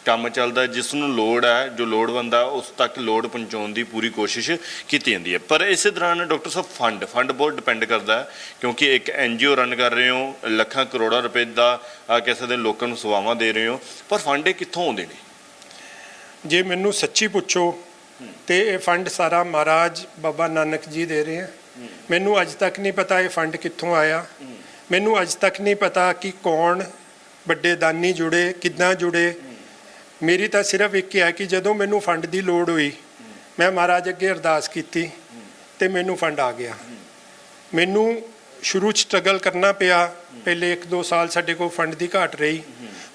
ਕੰਮ ਚੱਲਦਾ, ਜਿਸ ਨੂੰ ਲੋੜ ਹੈ, ਜੋ ਲੋੜਵੰਦ ਆ ਉਸ ਤੱਕ ਲੋੜ ਪਹੁੰਚਾਉਣ ਦੀ ਪੂਰੀ ਕੋਸ਼ਿਸ਼ ਕੀਤੀ ਜਾਂਦੀ ਹੈ। ਪਰ ਇਸੇ ਦੌਰਾਨ ਡਾਕਟਰ ਸਾਹਿਬ ਫੰਡ ਬਹੁਤ ਡਿਪੈਂਡ ਕਰਦਾ ਹੈ, ਕਿਉਂਕਿ ਇੱਕ NGO ਰਨ ਕਰ ਰਹੇ ਹੋ, ਲੱਖਾਂ ਕਰੋੜਾਂ ਰੁਪਏ ਦਾ ਕਹਿ ਸਕਦੇ ਲੋਕਾਂ ਨੂੰ ਸੇਵਾਵਾਂ ਦੇ ਰਹੇ ਹੋ, ਪਰ ਫੰਡ ਇਹ ਕਿੱਥੋਂ ਆਉਂਦੇ ਨੇ? ਜੇ ਮੈਨੂੰ ਸੱਚੀ ਪੁੱਛੋ ਤੇ ਇਹ ਫੰਡ ਸਾਰਾ ਮਹਾਰਾਜ ਬਾਬਾ ਨਾਨਕ ਜੀ ਦੇ ਰਹੇ ਆ। ਮੈਨੂੰ ਅੱਜ ਤੱਕ ਨਹੀਂ ਪਤਾ ਇਹ ਫੰਡ ਕਿੱਥੋਂ ਆਇਆ, ਮੈਨੂੰ ਅੱਜ ਤੱਕ ਨਹੀਂ ਪਤਾ ਕਿ ਕੌਣ ਵੱਡੇ ਦਾਨੀ ਜੁੜੇ, ਕਿੱਦਾਂ ਜੁੜੇ। ਮੇਰੀ ਤਾਂ ਸਿਰਫ ਇੱਕ ਹੈ ਕਿ ਜਦੋਂ ਮੈਨੂੰ ਫੰਡ ਦੀ ਲੋੜ ਹੋਈ, ਮੈਂ ਮਹਾਰਾਜ ਅੱਗੇ ਅਰਦਾਸ ਕੀਤੀ ਤੇ ਮੈਨੂੰ ਫੰਡ ਆ ਗਿਆ। ਮੈਨੂੰ ਸ਼ੁਰੂ 'ਚ ਸਟਰਗਲ ਕਰਨਾ ਪਿਆ, ਪਹਿਲੇ 1-2 ਸਾਲ ਸਾਡੇ ਕੋਲ ਫੰਡ ਦੀ ਘਾਟ ਰਹੀ,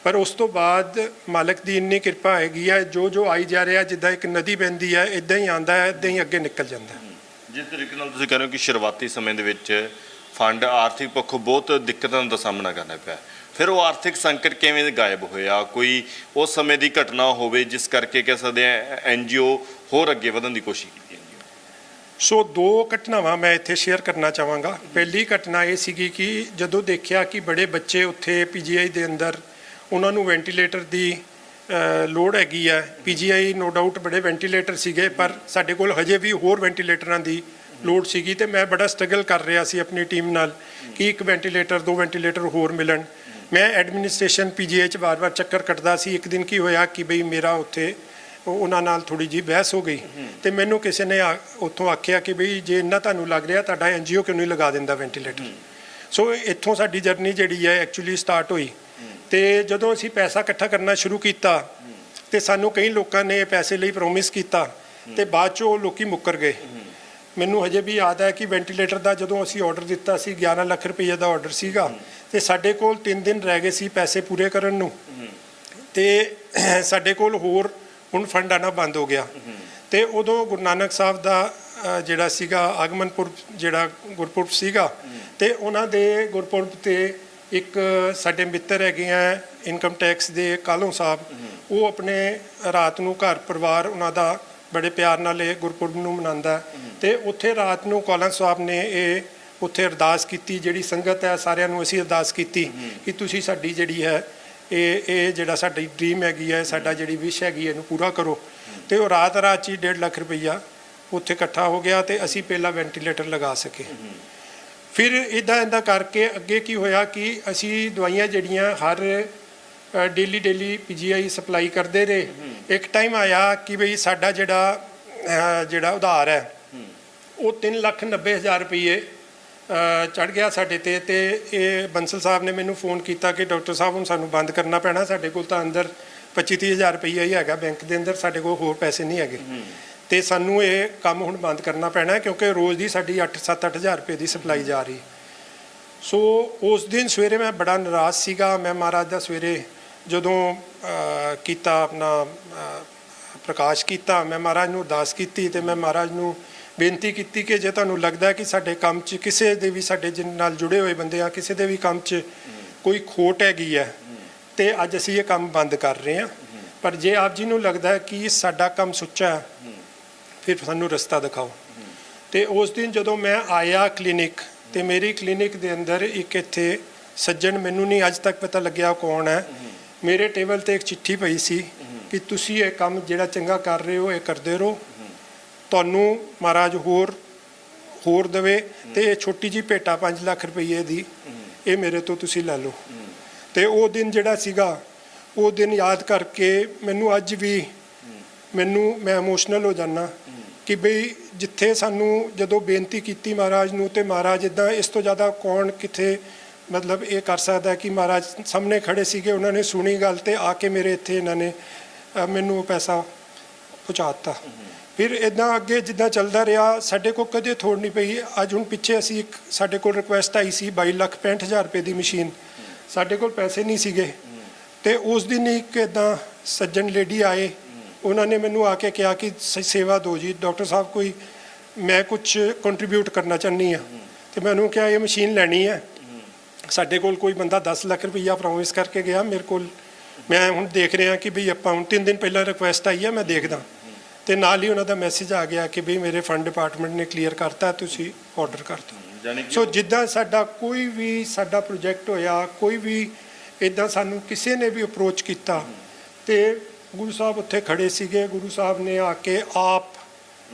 ਪਰ ਉਸ ਤੋਂ ਬਾਅਦ ਮਾਲਕ ਦੀ ਇੰਨੀ ਕਿਰਪਾ ਹੈਗੀ ਹੈ, ਜੋ ਆਈ ਜਾ ਰਿਹਾ, ਜਿੱਦਾਂ ਇੱਕ ਨਦੀ ਬਹਿੰਦੀ ਹੈ, ਇੱਦਾਂ ਹੀ ਆਉਂਦਾ ਹੈ, ਇੱਦਾਂ ਹੀ ਅੱਗੇ ਨਿਕਲ ਜਾਂਦਾ। ਜਿਸ ਤਰੀਕੇ ਨਾਲ ਤੁਸੀਂ ਕਹਿ ਰਹੇ ਹੋ ਕਿ ਸ਼ੁਰੂਆਤੀ ਸਮੇਂ ਦੇ ਵਿੱਚ ਫੰਡ ਆਰਥਿਕ ਪੱਖੋਂ ਬਹੁਤ ਦਿੱਕਤਾਂ ਦਾ ਸਾਹਮਣਾ ਕਰਨਾ ਪਿਆ, ਫਿਰ ਉਹ ਆਰਥਿਕ ਸੰਕਟ ਕਿਵੇਂ ਗਾਇਬ ਹੋਇਆ? ਕੋਈ ਉਸ ਸਮੇਂ ਦੀ ਘਟਨਾ ਹੋਵੇ ਜਿਸ ਕਰਕੇ ਕਹਿ ਸਕਦੇ ਆ NGO ਹੋਰ ਅੱਗੇ ਵਧਣ ਦੀ ਕੋਸ਼ਿਸ਼ ਕੀਤੀ? ਸੋ 2 ਘਟਨਾਵਾਂ ਮੈਂ ਇੱਥੇ ਸ਼ੇਅਰ ਕਰਨਾ ਚਾਹਾਂਗਾ। ਪਹਿਲੀ ਘਟਨਾ ਇਹ ਸੀਗੀ ਕਿ ਜਦੋਂ ਦੇਖਿਆ ਕਿ ਬੜੇ ਬੱਚੇ ਉੱਥੇ ਪੀਜੀਆਈ ਦੇ ਅੰਦਰ ਉਹਨਾਂ ਨੂੰ ਵੈਂਟੀਲੇਟਰ ਦੀ ਲੋੜ ਹੈਗੀ ਹੈ। ਪੀਜੀਆਈ ਨੋ ਡਾਊਟ ਬੜੇ ਵੈਂਟੀਲੇਟਰ ਸੀਗੇ, ਪਰ ਸਾਡੇ ਕੋਲ ਹਜੇ ਵੀ ਹੋਰ ਵੈਂਟੀਲੇਟਰਾਂ ਦੀ ਲੋੜ ਸੀਗੀ ਤੇ ਮੈਂ ਬੜਾ ਸਟਰਗਲ ਕਰ ਰਿਹਾ ਸੀ ਆਪਣੀ ਟੀਮ ਨਾਲ ਕਿ 1 ਵੈਂਟੀਲੇਟਰ 2 ਵੈਂਟੀਲੇਟਰ ਹੋਰ ਮਿਲਣ। ਮੈਂ ਐਡਮਿਨਿਸਟ੍ਰੇਸ਼ਨ ਪੀਜੀਆਈ 'ਚ ਵਾਰ-ਵਾਰ ਚੱਕਰ ਕੱਟਦਾ ਸੀ। ਇੱਕ ਦਿਨ ਕੀ ਹੋਇਆ ਕਿ ਬਈ ਮੇਰਾ ਉੱਥੇ ਉਹਨਾਂ ਨਾਲ ਥੋੜੀ ਜਿਹੀ ਬਹਿਸ ਹੋ ਗਈ ਤੇ ਮੈਨੂੰ ਕਿਸੇ ਨੇ ਉੱਥੋਂ ਆਖਿਆ ਕਿ ਬਈ ਜੇ ਇੰਨਾ ਤੁਹਾਨੂੰ ਲੱਗ ਰਿਹਾ ਤੁਹਾਡਾ ਐਨਜੀਓ ਕਿਉਂ ਨਹੀਂ ਲਗਾ ਦਿੰਦਾ ਵੈਂਟੀਲੇਟਰ। ਸੋ ਇੱਥੋਂ ਸਾਡੀ ਜਰਨੀ ਜਿਹੜੀ ਹੈ ਐਕਚੁਅਲੀ ਸਟਾਰਟ ਹੋਈ। ਤੇ ਜਦੋਂ ਅਸੀਂ ਪੈਸਾ ਇਕੱਠਾ ਕਰਨਾ ਸ਼ੁਰੂ ਕੀਤਾ ਤੇ ਸਾਨੂੰ ਕਈ ਲੋਕਾਂ ਨੇ ਪੈਸੇ ਲਈ ਪ੍ਰੋਮਿਸ ਕੀਤਾ ਤੇ ਬਾਅਦ 'ਚ ਉਹ ਲੋਕੀ ਮੁੱਕਰ ਗਏ। ਮੈਨੂੰ ਹਜੇ ਵੀ ਯਾਦ ਹੈ ਕਿ ਵੈਂਟੀਲੇਟਰ ਦਾ ਜਦੋਂ ਅਸੀਂ ਆਰਡਰ ਦਿੱਤਾ ਸੀ 11 ਲੱਖ ਰੁਪਏ ਦਾ ਆਰਡਰ ਸੀਗਾ ਤੇ ਸਾਡੇ ਕੋਲ 3 ਦਿਨ ਰਹਿ ਗਏ ਸੀ ਪੈਸੇ ਪੂਰੇ ਕਰਨ ਨੂੰ ਤੇ ਸਾਡੇ ਕੋਲ ਹੋਰ ਹੁਣ ਫੰਡ ਆਣਾ ਬੰਦ ਹੋ ਗਿਆ। ਤੇ ਉਦੋਂ ਗੁਰੂ ਨਾਨਕ ਸਾਹਿਬ ਦਾ ਜਿਹੜਾ ਸੀਗਾ ਆਗਮਨਪੁਰ ਜਿਹੜਾ ਗੁਰਪੁਰਬ ਸੀਗਾ ਤੇ ਉਹਨਾਂ ਦੇ ਗੁਰਪੁਰਬ ਤੇ ਇੱਕ ਸਾਡੇ ਮਿੱਤਰ ਹੈਗੇ ਆ ਇਨਕਮ ਟੈਕਸ ਦੇ ਕਾਲੋਂ ਸਾਹਿਬ, ਉਹ ਆਪਣੇ ਰਾਤ ਨੂੰ ਘਰ ਪਰਿਵਾਰ ਉਹਨਾਂ ਦਾ ਬੜੇ ਪਿਆਰ ਨਾਲ ਇਹ ਗੁਰਪੁਰਬ ਨੂੰ ਮਨਾਉਂਦਾ ਤੇ ਉੱਥੇ ਰਾਤ ਨੂੰ ਕਾਲਾਂ ਸਾਹਿਬ ਨੇ ਇਹ ਉੱਥੇ ਅਰਦਾਸ ਕੀਤੀ। ਜਿਹੜੀ ਸੰਗਤ ਹੈ ਸਾਰਿਆਂ ਨੂੰ ਅਸੀਂ ਅਰਦਾਸ ਕੀਤੀ ਕਿ ਤੁਸੀਂ ਸਾਡੀ ਜਿਹੜੀ ਹੈ ਇਹ ਜਿਹੜਾ ਸਾਡੀ ਡ੍ਰੀਮ ਹੈਗੀ ਹੈ, ਸਾਡਾ ਜਿਹੜੀ ਵਿਸ਼ ਹੈਗੀ ਇਹਨੂੰ ਪੂਰਾ ਕਰੋ। ਤੇ ਉਹ ਰਾਤ 'ਚ ਹੀ 1.5 ਲੱਖ ਰੁਪਈਆ ਉੱਥੇ ਇਕੱਠਾ ਹੋ ਗਿਆ ਤੇ ਅਸੀਂ ਪਹਿਲਾ ਵੈਂਟੀਲੇਟਰ ਲਗਾ ਸਕੇ। ਫਿਰ ਇੱਦਾਂ ਕਰਕੇ ਅੱਗੇ ਕੀ ਹੋਇਆ ਕਿ ਅਸੀਂ ਦਵਾਈਆਂ ਜਿਹੜੀਆਂ ਹਰ ਡੇਲੀ ਪੀਜੀਆਈ ਸਪਲਾਈ ਕਰਦੇ ਰਹੇ। ਇੱਕ ਟਾਈਮ ਆਇਆ ਕਿ ਬਈ ਸਾਡਾ ਜਿਹੜਾ ਉਧਾਰ ਹੈ ਉਹ 3,90,000 ਰੁਪਏ ਚੜ ਗਿਆ ਸਾਡੇ ਤੇ ਇਹ ਬੰਸਲ ਸਾਹਿਬ ਨੇ ਮੈਨੂੰ ਫੋਨ ਕੀਤਾ ਕਿ ਡਾਕਟਰ ਸਾਹਿਬ ਹੁਣ ਸਾਨੂੰ ਬੰਦ ਕਰਨਾ ਪੈਣਾ, ਸਾਡੇ ਕੋਲ ਤਾਂ ਅੰਦਰ 25-30,000 ਰੁਪਈਆ ਹੀ ਹੈਗਾ ਬੈਂਕ ਦੇ ਅੰਦਰ, ਸਾਡੇ ਕੋਲ ਹੋਰ ਪੈਸੇ ਨਹੀਂ ਹੈਗੇ ਤੇ ਸਾਨੂੰ ਇਹ ਕੰਮ ਹੁਣ ਬੰਦ ਕਰਨਾ ਪੈਣਾ ਕਿਉਂਕਿ ਰੋਜ਼ ਦੀ ਸਾਡੀ 7-8,000 ਰੁਪਏ ਦੀ ਸਪਲਾਈ ਜਾ ਰਹੀ। ਸੋ ਉਸ ਦਿਨ ਸਵੇਰੇ ਮੈਂ ਬੜਾ ਨਾਰਾਜ਼ ਸੀਗਾ। ਮੈਂ ਮਹਾਰਾਜ ਦਾ ਸਵੇਰੇ ਜਦੋਂ ਕੀਤਾ ਆਪਣਾ ਪ੍ਰਕਾਸ਼ ਕੀਤਾ, ਮੈਂ ਮਹਾਰਾਜ ਨੂੰ ਅਰਦਾਸ ਕੀਤੀ ਤੇ ਮੈਂ ਮਹਾਰਾਜ ਨੂੰ ਬੇਨਤੀ ਕੀਤੀ ਕਿ ਜੇ ਤੁਹਾਨੂੰ ਲੱਗਦਾ ਕਿ ਸਾਡੇ ਕੰਮ 'ਚ ਕਿਸੇ ਦੇ ਵੀ ਸਾਡੇ ਜਿਨ ਨਾਲ ਜੁੜੇ ਹੋਏ ਬੰਦੇ ਆ ਕਿਸੇ ਦੇ ਵੀ ਕੰਮ 'ਚ ਕੋਈ ਖੋਟ ਹੈਗੀ ਹੈ ਤੇ ਅੱਜ ਅਸੀਂ ਇਹ ਕੰਮ ਬੰਦ ਕਰ ਰਹੇ ਹਾਂ, ਪਰ ਜੇ ਆਪ ਜੀ ਨੂੰ ਲੱਗਦਾ ਕਿ ਸਾਡਾ ਕੰਮ ਸੁੱਚਾ ਹੈ ਫਿਰ ਸਾਨੂੰ ਰਸਤਾ ਦਿਖਾਓ। ਤੇ ਉਸ ਦਿਨ ਜਦੋਂ ਮੈਂ ਆਇਆ ਕਲੀਨਿਕ ਤੇ ਮੇਰੀ ਕਲੀਨਿਕ ਦੇ ਅੰਦਰ ਇੱਕ ਇੱਥੇ ਸੱਜਣ, ਮੈਨੂੰ ਨਹੀਂ ਅੱਜ ਤੱਕ ਪਤਾ ਲੱਗਿਆ ਕੌਣ ਹੈ, ਮੇਰੇ ਟੇਬਲ ਤੇ ਇੱਕ ਚਿੱਠੀ ਪਈ ਸੀ ਕਿ ਤੁਸੀਂ ਇਹ ਕੰਮ ਜਿਹੜਾ ਚੰਗਾ ਕਰ ਰਹੇ ਹੋ ਇਹ ਕਰਦੇ ਰਹੋ, ਤੁਹਾਨੂੰ ਮਹਾਰਾਜ ਹੋਰ ਦੇਵੇ ਤੇ ਇਹ ਛੋਟੀ ਜੀ ਭੇਟਾ 5 ਲੱਖ ਰੁਪਏ ਦੀ ਇਹ ਮੇਰੇ ਤੋਂ ਤੁਸੀਂ ਲੈ ਲਓ। ਤੇ ਉਹ ਦਿਨ ਜਿਹੜਾ ਸੀਗਾ ਉਹ ਦਿਨ ਯਾਦ ਕਰਕੇ ਮੈਨੂੰ ਅੱਜ ਵੀ ਮੈਂ ਇਮੋਸ਼ਨਲ ਹੋ ਜਾਂਦਾ ਕਿ ਬਈ ਜਿੱਥੇ ਸਾਨੂੰ ਜਦੋਂ ਬੇਨਤੀ ਕੀਤੀ ਮਹਾਰਾਜ ਨੂੰ ਤੇ ਮਹਾਰਾਜ ਇੱਦਾਂ ਇਸ ਤੋਂ ਜ਼ਿਆਦਾ ਕੌਣ ਕਿੱਥੇ ਮਤਲਬ ਇਹ ਕਰ ਸਕਦਾ ਕਿ ਮਹਾਰਾਜ ਸਾਹਮਣੇ ਖੜੇ ਸੀਗੇ, ਉਹਨਾਂ ਨੇ ਸੁਣੀ ਗੱਲ ਤੇ ਆ ਕੇ ਮੇਰੇ ਇੱਥੇ ਇਹਨਾਂ ਨੇ ਮੈਨੂੰ ਪੈਸਾ ਪਹੁੰਚਾ ਦਿੱਤਾ। ਫਿਰ ਇੱਦਾਂ ਅੱਗੇ ਜਿੱਦਾਂ ਚੱਲਦਾ ਰਿਹਾ ਸਾਡੇ ਕੋਲ ਕਦੇ ਥੋੜ ਨਹੀਂ ਪਈ। ਅੱਜ ਹੁਣ ਪਿੱਛੇ ਅਸੀਂ ਇੱਕ ਸਾਡੇ ਕੋਲ ਰਿਕੁਐਸਟ ਆਈ ਸੀ 22,65,000 ਰੁਪਏ ਦੀ ਮਸ਼ੀਨ, ਸਾਡੇ ਕੋਲ ਪੈਸੇ ਨਹੀਂ ਸੀਗੇ ਤੇ ਉਸ ਦਿਨ ਇੱਕ ਇੱਦਾਂ ਸੱਜਣ ਲੇਡੀ ਆਏ, ਉਹਨਾਂ ਨੇ ਮੈਨੂੰ ਆ ਕੇ ਕਿਹਾ ਕਿ ਸੇਵਾ ਦਿਓ ਜੀ ਡਾਕਟਰ ਸਾਹਿਬ, ਕੋਈ ਮੈਂ ਕੁਝ ਕੰਟਰੀਬਿਊਟ ਕਰਨਾ ਚਾਹੁੰਦੀ ਹਾਂ। ਤੇ ਮੈਂ ਉਹਨੂੰ ਕਿਹਾ ਇਹ ਮਸ਼ੀਨ ਲੈਣੀ ਹੈ, ਸਾਡੇ ਕੋਲ ਕੋਈ ਬੰਦਾ 10 ਲੱਖ ਰੁਪਈਆ ਪ੍ਰੋਮਿਸ ਕਰਕੇ ਗਿਆ, ਮੇਰੇ ਕੋਲ ਮੈਂ ਹੁਣ ਦੇਖ ਰਿਹਾ ਕਿ ਬਈ ਆਪਾਂ ਹੁਣ 3 ਦਿਨ ਪਹਿਲਾਂ ਰਿਕੁਐਸਟ ਆਈ ਹੈ ਮੈਂ ਦੇਖਦਾ ਤੇ ਨਾਲ ਹੀ ਉਹਨਾਂ ਦਾ ਮੈਸੇਜ ਆ ਗਿਆ ਕਿ ਬਈ ਮੇਰੇ ਫੰਡ ਡਿਪਾਰਟਮੈਂਟ ਨੇ ਕਲੀਅਰ ਕਰਤਾ, ਤੁਸੀਂ ਆਰਡਰ ਕਰ ਦਿਓ। ਸੋ ਜਿੱਦਾਂ ਸਾਡਾ ਕੋਈ ਵੀ ਸਾਡਾ ਪ੍ਰੋਜੈਕਟ ਹੋਇਆ, ਕੋਈ ਵੀ ਇੱਦਾਂ ਸਾਨੂੰ ਕਿਸੇ ਨੇ ਵੀ ਅਪਰੋਚ ਕੀਤਾ ਤੇ ਗੁਰੂ ਸਾਹਿਬ ਉੱਥੇ ਖੜੇ ਸੀਗੇ, ਗੁਰੂ ਸਾਹਿਬ ਨੇ ਆ ਕੇ ਆਪ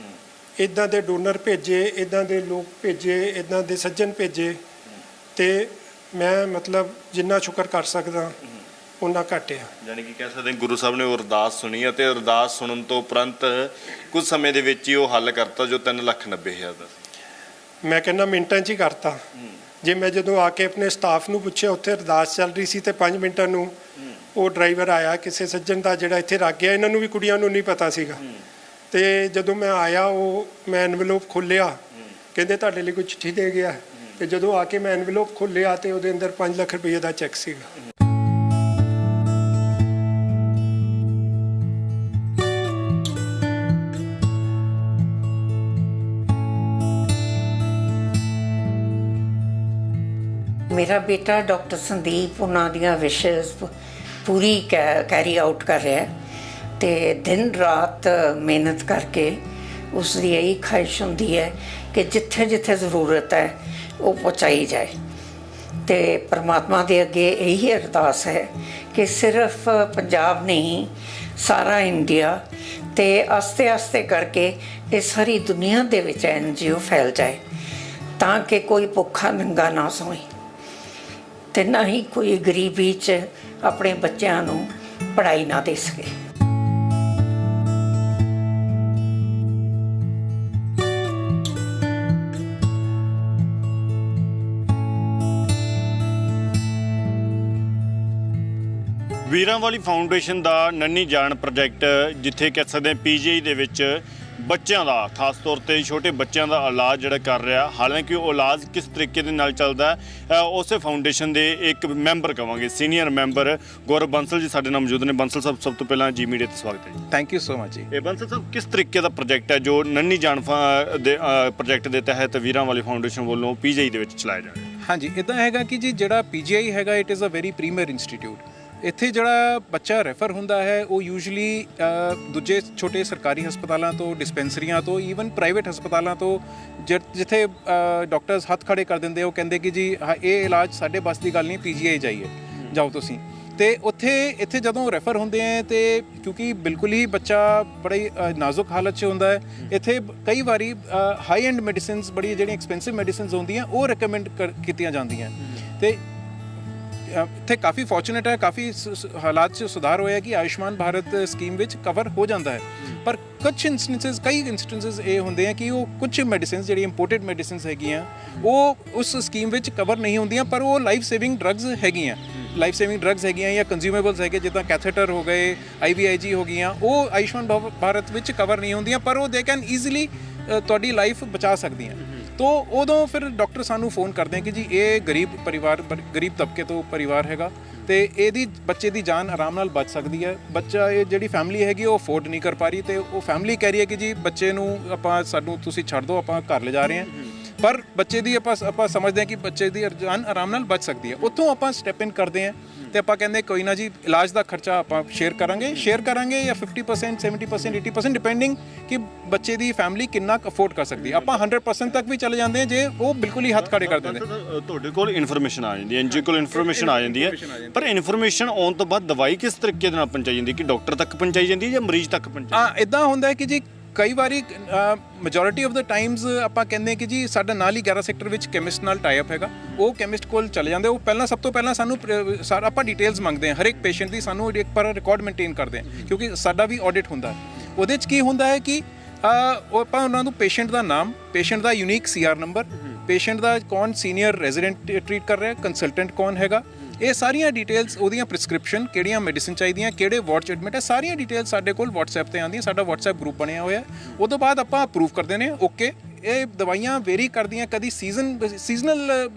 ਇੱਦਾਂ ਦੇ ਡੋਨਰ ਭੇਜੇ, ਇੱਦਾਂ ਦੇ ਲੋਕ ਭੇਜੇ, ਇੱਦਾਂ ਦੇ ਸੱਜਣ ਭੇਜੇ ਤੇ ਮੈਂ ਮਤਲਬ ਜਿੰਨਾ ਸ਼ੁਕਰ ਕਰ ਸਕਦਾ ਉਹਨਾਂ ਘੱਟ ਆ। ਯਾਨੀ ਕਿ ਕਹਿ ਸਕਦੇ ਗੁਰੂ ਸਾਹਿਬ ਨੇ ਉਹ ਅਰਦਾਸ ਸੁਣੀ ਅਤੇ ਅਰਦਾਸ ਸੁਣਨ ਤੋਂ ਉਪਰੰਤ ਕੁਝ ਸਮੇਂ ਦੇ ਵਿੱਚ ਹੀ ਉਹ ਹੱਲ ਕਰਤਾ ਜੋ 3,90,000 ਦਾ ਸੀ। ਮੈਂ ਕਹਿੰਦਾ ਮਿੰਟਾਂ 'ਚ ਹੀ ਕਰਤਾ। ਜੇ ਮੈਂ ਜਦੋਂ ਆ ਕੇ ਆਪਣੇ ਸਟਾਫ ਨੂੰ ਪੁੱਛਿਆ ਉੱਥੇ ਅਰਦਾਸ ਚੱਲ ਰਹੀ ਸੀ ਤੇ 5 ਮਿੰਟਾਂ ਨੂੰ ਉਹ ਡਰਾਈਵਰ ਆਇਆ ਕਿਸੇ ਸੱਜਣ ਦਾ ਜਿਹੜਾ ਇੱਥੇ ਰੱਖ ਗਿਆ, ਇਹਨਾਂ ਨੂੰ ਵੀ ਕੁੜੀਆਂ ਨੂੰ ਨਹੀਂ ਪਤਾ ਸੀਗਾ ਤੇ ਜਦੋਂ ਮੈਂ ਆਇਆ ਉਹ ਮੈਂ ਐਨਵਲਪ ਖੋਲ੍ਹਿਆ, ਕਹਿੰਦੇ ਤੁਹਾਡੇ ਲਈ ਕੋਈ ਚਿੱਠੀ ਦੇ ਗਿਆ ਤੇ ਜਦੋਂ ਆ ਕੇ ਮੈਂ ਐਨਵਲਪ ਖੋਲ੍ਹਿਆ ਤੇ ਉਹਦੇ ਅੰਦਰ 5 ਲੱਖ ਰੁਪਏ ਦਾ ਚੈੱਕ ਸੀਗਾ। ਮੇਰਾ ਬੇਟਾ ਡਾਕਟਰ ਸੰਦੀਪ ਉਹਨਾਂ ਦੀਆਂ ਵਿਸ਼ੇਸ ਪੂਰੀ ਕੈਰੀ ਆਊਟ ਕਰ ਰਿਹਾ ਤੇ ਦਿਨ ਰਾਤ ਮਿਹਨਤ ਕਰਕੇ ਉਸ ਦੀ ਇਹੀ ਖਾਹਿਸ਼ ਹੁੰਦੀ ਹੈ ਕਿ ਜਿੱਥੇ ਜਿੱਥੇ ਜ਼ਰੂਰਤ ਹੈ ਉਹ ਪਹੁੰਚਾਈ ਜਾਏ। ਤੇ ਪਰਮਾਤਮਾ ਦੇ ਅੱਗੇ ਇਹੀ ਅਰਦਾਸ ਹੈ ਕਿ ਸਿਰਫ ਪੰਜਾਬ ਨਹੀਂ, ਸਾਰਾ ਇੰਡੀਆ ਤੇ ਆਸਤੇ ਆਸਤੇ ਕਰਕੇ ਇਹ ਸਾਰੀ ਦੁਨੀਆ ਦੇ ਵਿੱਚ NGO ਫੈਲ ਜਾਏ, ਤਾਂ ਕਿ ਕੋਈ ਭੁੱਖਾ ਨੰਗਾ ਨਾ ਸੋਏ ਤੇ ਨਾ ਹੀ ਕੋਈ ਗਰੀਬੀ 'ਚ ਆਪਣੇ ਬੱਚਿਆਂ ਨੂੰ ਪੜ੍ਹਾਈ ਨਾ ਦੇ ਸਕੇ। ਵੀਰਾਂ ਵਾਲੀ ਫਾਊਂਡੇਸ਼ਨ ਦਾ ਨੰਨੀ ਜਾਨ ਪ੍ਰੋਜੈਕਟ, ਜਿੱਥੇ ਕਹਿ ਸਕਦੇ PGI ਦੇ ਵਿੱਚ ਬੱਚਿਆਂ ਦਾ, ਖਾਸ ਤੌਰ ਤੇ ਛੋਟੇ ਬੱਚਿਆਂ ਦਾ ਇਲਾਜ ਜਿਹੜਾ ਕਰ ਰਿਹਾ। ਹਾਲਾਂਕਿ ਉਹ ਇਲਾਜ ਕਿਸ ਤਰੀਕੇ ਦੇ ਨਾਲ ਚੱਲਦਾ, ਉਸੇ ਫਾਊਂਡੇਸ਼ਨ ਦੇ ਇੱਕ ਮੈਂਬਰ ਕਹਾਂਗੇ, ਸੀਨੀਅਰ ਮੈਂਬਰ ਗੌਰਵ ਬੰਸਲ ਜੀ ਸਾਡੇ ਨਾਲ ਮੌਜੂਦ ਨੇ। ਬੰਸਲ ਸਾਹਿਬ, ਸਭ ਤੋਂ ਪਹਿਲਾਂ ਜੀ ਮੀਡੀਆ ਤੇ ਸਵਾਗਤ ਹੈ ਜੀ। ਥੈਂਕ ਯੂ ਸੋ ਮਚ ਜੀ। ਇਹ ਬੰਸਲ ਸਾਹਿਬ, ਕਿਸ ਤਰੀਕੇ ਦਾ ਪ੍ਰੋਜੈਕਟ ਹੈ ਜੋ ਨੰਨੀ ਜਾਨ ਦੇ ਪ੍ਰੋਜੈਕਟ ਦੇ ਤਹਿਤ ਵੀਰਾਂ ਵਾਲੀ ਫਾਊਂਡੇਸ਼ਨ ਵੱਲੋਂ PGI ਦੇ ਵਿੱਚ ਚਲਾਇਆ ਜਾ ਰਿਹਾ? ਹਾਂਜੀ, ਇੱਦਾਂ ਹੈਗਾ ਕਿ ਜੀ ਜਿਹੜਾ PGI ਹੈਗਾ, it is a very premier institute. ਇੱਥੇ ਜਿਹੜਾ ਬੱਚਾ ਰੈਫਰ ਹੁੰਦਾ ਹੈ ਉਹ ਯੂਜੂਲੀ ਦੂਜੇ ਛੋਟੇ ਸਰਕਾਰੀ ਹਸਪਤਾਲਾਂ ਤੋਂ, ਡਿਸਪੈਂਸਰੀਆਂ ਤੋਂ, ਈਵਨ ਪ੍ਰਾਈਵੇਟ ਹਸਪਤਾਲਾਂ ਤੋਂ, ਜਿੱਥੇ ਡਾਕਟਰਸ ਹੱਥ ਖੜੇ ਕਰ ਦਿੰਦੇ, ਉਹ ਕਹਿੰਦੇ ਕਿ ਜੀ ਇਹ ਇਲਾਜ ਸਾਡੇ ਬਸ ਦੀ ਗੱਲ ਨਹੀਂ, PGI ਜਾਈਏ, ਜਾਓ ਤੁਸੀਂ। ਤੇ ਇੱਥੇ ਜਦੋਂ ਰੈਫਰ ਹੁੰਦੇ ਹੈ ਤੇ ਕਿਉਂਕਿ ਬਿਲਕੁਲ ਹੀ ਬੱਚਾ ਬੜੀ ਨਾਜ਼ੁਕ ਹਾਲਤ 'ਚ ਹੁੰਦਾ ਹੈ, ਇੱਥੇ ਕਈ ਵਾਰੀ ਹਾਈ ਐਂਡ ਮੈਡੀਸਿਨਸ, ਬੜੀ ਜਿਹੜੀਆਂ ਐਕਸਪੈਂਸਿਵ ਮੈਡੀਸਿਨਸ ਹੁੰਦੀਆਂ, ਉਹ ਰਿਕਮੈਂਡ ਕੀਤੀਆਂ ਜਾਂਦੀਆਂ। ਤੇ ਇੱਥੇ ਕਾਫੀ ਫੋਰਚੂਨੇਟ ਹੈ, ਕਾਫੀ ਹਾਲਾਤ 'ਚ ਸੁਧਾਰ ਹੋਇਆ ਕਿ ਆਯੁਸ਼ਮਾਨ ਭਾਰਤ ਸਕੀਮ ਵਿੱਚ ਕਵਰ ਹੋ ਜਾਂਦਾ ਹੈ। ਪਰ ਕਈ ਇੰਸਟੈਂਸਿਸ ਇਹ ਹੁੰਦੇ ਆ ਕਿ ਉਹ ਕੁਝ ਮੈਡੀਸਿਨਸ, ਜਿਹੜੀ ਇੰਪੋਰਟਡ ਮੈਡੀਸਿਨਸ ਹੈਗੀਆਂ, ਉਹ ਉਸ ਸਕੀਮ ਵਿੱਚ ਕਵਰ ਨਹੀਂ ਹੁੰਦੀਆਂ, ਪਰ ਉਹ ਲਾਈਫ ਸੇਵਿੰਗ ਡਰੱਗਸ ਹੈਗੀਆਂ ਜਾਂ ਕੰਜ਼ਿਊਮੇਬਲਸ ਹੈਗੇ, ਜਿੱਦਾਂ ਕੈਥੇਟਰ ਹੋ ਗਏ, IVIG ਹੋ ਗਈਆਂ, ਉਹ ਆਯੁਸ਼ਮਾਨ ਭਾਰਤ ਵਿੱਚ ਕਵਰ ਨਹੀਂ ਹੁੰਦੀਆਂ, ਪਰ ਉਹ ਦੇ ਕੈਨ ਈਜ਼ੀਲੀ ਤੁਹਾਡੀ ਲਾਈਫ ਬਚਾ ਸਕਦੀਆਂ। ਤੋ ਉਦੋਂ ਫਿਰ ਡਾਕਟਰ ਸਾਨੂੰ ਫੋਨ ਕਰਦੇ ਆ ਕਿ ਜੀ ਇਹ ਗਰੀਬ ਤਬਕੇ ਤੋਂ ਪਰਿਵਾਰ ਹੈਗਾ ਤੇ ਇਹਦੀ ਬੱਚੇ ਦੀ ਜਾਨ ਆਰਾਮ ਨਾਲ ਬਚ ਸਕਦੀ ਹੈ। ਬੱਚਾ, ਇਹ ਜਿਹੜੀ ਫੈਮਿਲੀ ਹੈਗੀ ਉਹ ਅਫੋਰਡ ਨਹੀਂ ਕਰ ਪਾ ਰਹੀ, ਤੇ ਉਹ ਫੈਮਿਲੀ ਕਹਿ ਰਹੀ ਹੈ ਕਿ ਜੀ ਬੱਚੇ ਨੂੰ ਸਾਨੂੰ ਤੁਸੀਂ ਛੱਡ ਦਿਓ, ਆਪਾਂ ਘਰ ਲੈ ਜਾ ਰਹੇ ਹਾਂ। ਪਰ ਬੱਚੇ ਦੀ ਆਪਾਂ ਸਮਝਦੇ ਹਾਂ ਕਿ ਬੱਚੇ ਦੀ ਜਾਨ ਆਰਾਮ ਨਾਲ ਬਚ ਸਕਦੀ ਹੈ। ਉੱਥੋਂ ਆਪਾਂ ਸਟੈਪ ਇਨ ਕਰਦੇ ਹਾਂ ਤੇ ਆਪਾਂ ਕਹਿੰਦੇ ਕੋਈ ਨਾ ਜੀ, ਇਲਾਜ ਦਾ ਖਰਚਾ ਆਪਾਂ ਸ਼ੇਅਰ ਕਰਾਂਗੇ ਜਾਂ 50%, 70%, 80%, ਡਿਪੈਂਡਿੰਗ ਕਿ ਬੱਚੇ ਦੀ ਫੈਮਿਲੀ ਕਿੰਨਾ ਅਫੋਰਡ ਕਰ ਸਕਦੀ ਹੈ। ਆਪਾਂ 100% ਤੱਕ ਵੀ ਚਲੇ ਜਾਂਦੇ ਹਾਂ ਜੇ ਉਹ ਬਿਲਕੁਲ ਹੀ ਹੱਥ ਖੜੇ ਕਰ ਦਿੰਦੇ। ਤੁਹਾਡੇ ਕੋਲ ਇਨਫੋਰਮੇਸ਼ਨ ਆ ਜਾਂਦੀ ਹੈ, NGO ਕੋਲ ਇਨਫੋਰਮੇਸ਼ਨ ਆ ਜਾਂਦੀ ਹੈ, ਪਰ ਇਨਫੋਰਮੇਸ਼ਨ ਆਉਣ ਤੋਂ ਬਾਅਦ ਦਵਾਈ ਕਿਸ ਤਰੀਕੇ ਦੇ ਨਾਲ ਪਹੁੰਚਾਈ ਜਾਂਦੀ, ਕਿ ਡਾਕਟਰ ਤੱਕ ਪਹੁੰਚਾਈ ਜਾਂਦੀ ਹੈ ਜਾਂ ਮਰੀਜ਼ ਤੱਕ ਪਹੁੰਚਾਈ? ਇੱਦਾਂ ਹੁੰਦਾ ਹੈ ਕਿ ਜੀ ਕਈ ਵਾਰੀ ਮੈਜੋਰਿਟੀ ਆਫ ਦਾ ਟਾਈਮਸ ਆਪਾਂ ਕਹਿੰਦੇ ਕਿ ਜੀ ਸਾਡਾ ਨਾਲ ਹੀ 11 ਸੈਕਟਰ ਵਿੱਚ ਕੈਮਿਸਟ ਨਾਲ ਟਾਈ ਅਪ ਹੈਗਾ, ਉਹ ਕੈਮਿਸਟ ਕੋਲ ਚਲੇ ਜਾਂਦੇ। ਉਹ ਸਭ ਤੋਂ ਪਹਿਲਾਂ ਸਾਨੂੰ ਆਪਾਂ ਡਿਟੇਲਸ ਮੰਗਦੇ ਹਾਂ, ਹਰ ਇੱਕ ਪੇਸ਼ੈਂਟ ਦੀ ਸਾਨੂੰ ਇੱਕ ਪਰ ਰਿਕਾਰਡ ਮੇਨਟੇਨ ਕਰਦੇ ਹਾਂ, ਕਿਉਂਕਿ ਸਾਡਾ ਵੀ ਆਡਿਟ ਹੁੰਦਾ। ਉਹਦੇ 'ਚ ਕੀ ਹੁੰਦਾ ਹੈ ਕਿ ਆਪਾਂ ਉਹਨਾਂ ਨੂੰ ਪੇਸ਼ੈਂਟ ਦਾ ਨਾਮ, ਪੇਸ਼ੈਂਟ ਦਾ ਯੂਨੀਕ CR ਨੰਬਰ, ਪੇਸ਼ੈਂਟ ਦਾ ਕੌਣ ਸੀਨੀਅਰ ਰੈਜ਼ੀਡੈਂਟ ਟਰੀਟ ਕਰ ਰਿਹਾ, ਕੰਸਲਟੈਂਟ ਕੌਣ ਹੈਗਾ, ਇਹ ਸਾਰੀਆਂ ਡਿਟੇਲਸ, ਉਹਦੀਆਂ ਪ੍ਰਿਸਕ੍ਰਿਪਸ਼ਨ, ਕਿਹੜੀਆਂ ਮੈਡੀਸਿਨ ਚਾਹੀਦੀਆਂ, ਕਿਹੜੇ ਵਾਰਡ 'ਚ ਐਡਮਿਟ ਹੈ, ਸਾਰੀਆਂ ਡਿਟੇਲਸ ਸਾਡੇ ਕੋਲ WhatsApp 'ਤੇ ਆਉਂਦੀਆਂ। ਸਾਡਾ WhatsApp ਗਰੁੱਪ ਬਣਿਆ ਹੋਇਆ। ਉਹਦੋਂ ਬਾਅਦ ਆਪਾਂ ਅਪਰੂਵ ਕਰਦੇ ਨੇ, ਓਕੇ। ਇਹ ਦਵਾਈਆਂ ਵੇਰੀ ਕਰਦੀਆਂ, ਕਦੀ ਸੀਜ਼ਨਲ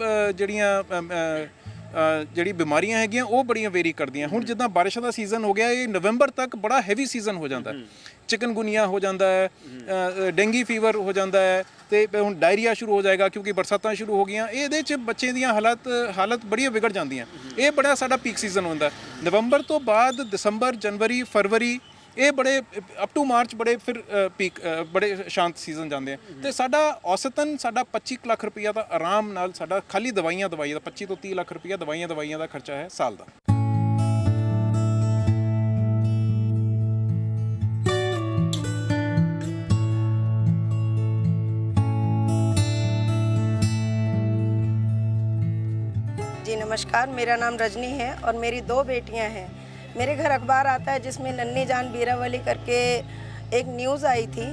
ਜਿਹੜੀ ਬਿਮਾਰੀਆਂ ਹੈਗੀਆਂ ਉਹ ਬੜੀਆਂ ਵੇਰੀ ਕਰਦੀਆਂ। ਹੁਣ ਜਿੱਦਾਂ ਬਾਰਿਸ਼ਾਂ ਦਾ ਸੀਜ਼ਨ ਹੋ ਗਿਆ, ਇਹ ਨਵੰਬਰ ਤੱਕ ਬੜਾ ਹੈਵੀ ਸੀਜ਼ਨ ਹੋ ਜਾਂਦਾ, ਚਿਕਨਗੁਨੀਆ ਹੋ ਜਾਂਦਾ ਹੈ, ਡੇਂਗੀ ਫੀਵਰ ਹੋ ਜਾਂਦਾ ਹੈ, ਤੇ ਹੁਣ ਡਾਇਰੀਆ ਸ਼ੁਰੂ ਹੋ ਜਾਏਗਾ ਕਿਉਂਕਿ ਬਰਸਾਤਾਂ ਸ਼ੁਰੂ ਹੋ ਗਈਆਂ। ਇਹਦੇ 'ਚ ਬੱਚੇ ਦੀਆਂ ਹਾਲਤ ਬੜੀਆਂ ਵਿਗੜ ਜਾਂਦੀਆਂ। ਇਹ ਬੜਾ ਸਾਡਾ ਪੀਕ ਸੀਜ਼ਨ ਹੁੰਦਾ। ਨਵੰਬਰ ਤੋਂ ਬਾਅਦ ਦਸੰਬਰ, ਜਨਵਰੀ, ਫਰਵਰੀ, ਇਹ ਬੜੇ ਅਪ ਟੂ ਮਾਰਚ ਬੜੇ ਫਿਰ ਪੀਕ, ਬੜੇ ਸ਼ਾਂਤ ਸੀਜ਼ਨ ਜਾਂਦੇ ਆ। ਤੇ ਸਾਡਾ ਔਸਤਨ 25 ਲੱਖ ਰੁਪਈਆ ਦਾ ਆਰਾਮ ਨਾਲ ਸਾਡਾ ਖਾਲੀ ਦਵਾਈਆਂ ਦਾ 25 ਤੋਂ 30 ਲੱਖ ਰੁਪਈਆ ਦਵਾਈਆਂ ਦਾ ਖਰਚਾ ਹੈ ਸਾਲ ਦਾ। जी नमस्कार, मेरा नाम रजनी है और मेरी 2 बेटियां हैं। मेरे घर अखबार आता है जिसमें नन्ही जान बीरावली करके एक न्यूज़ आई थी,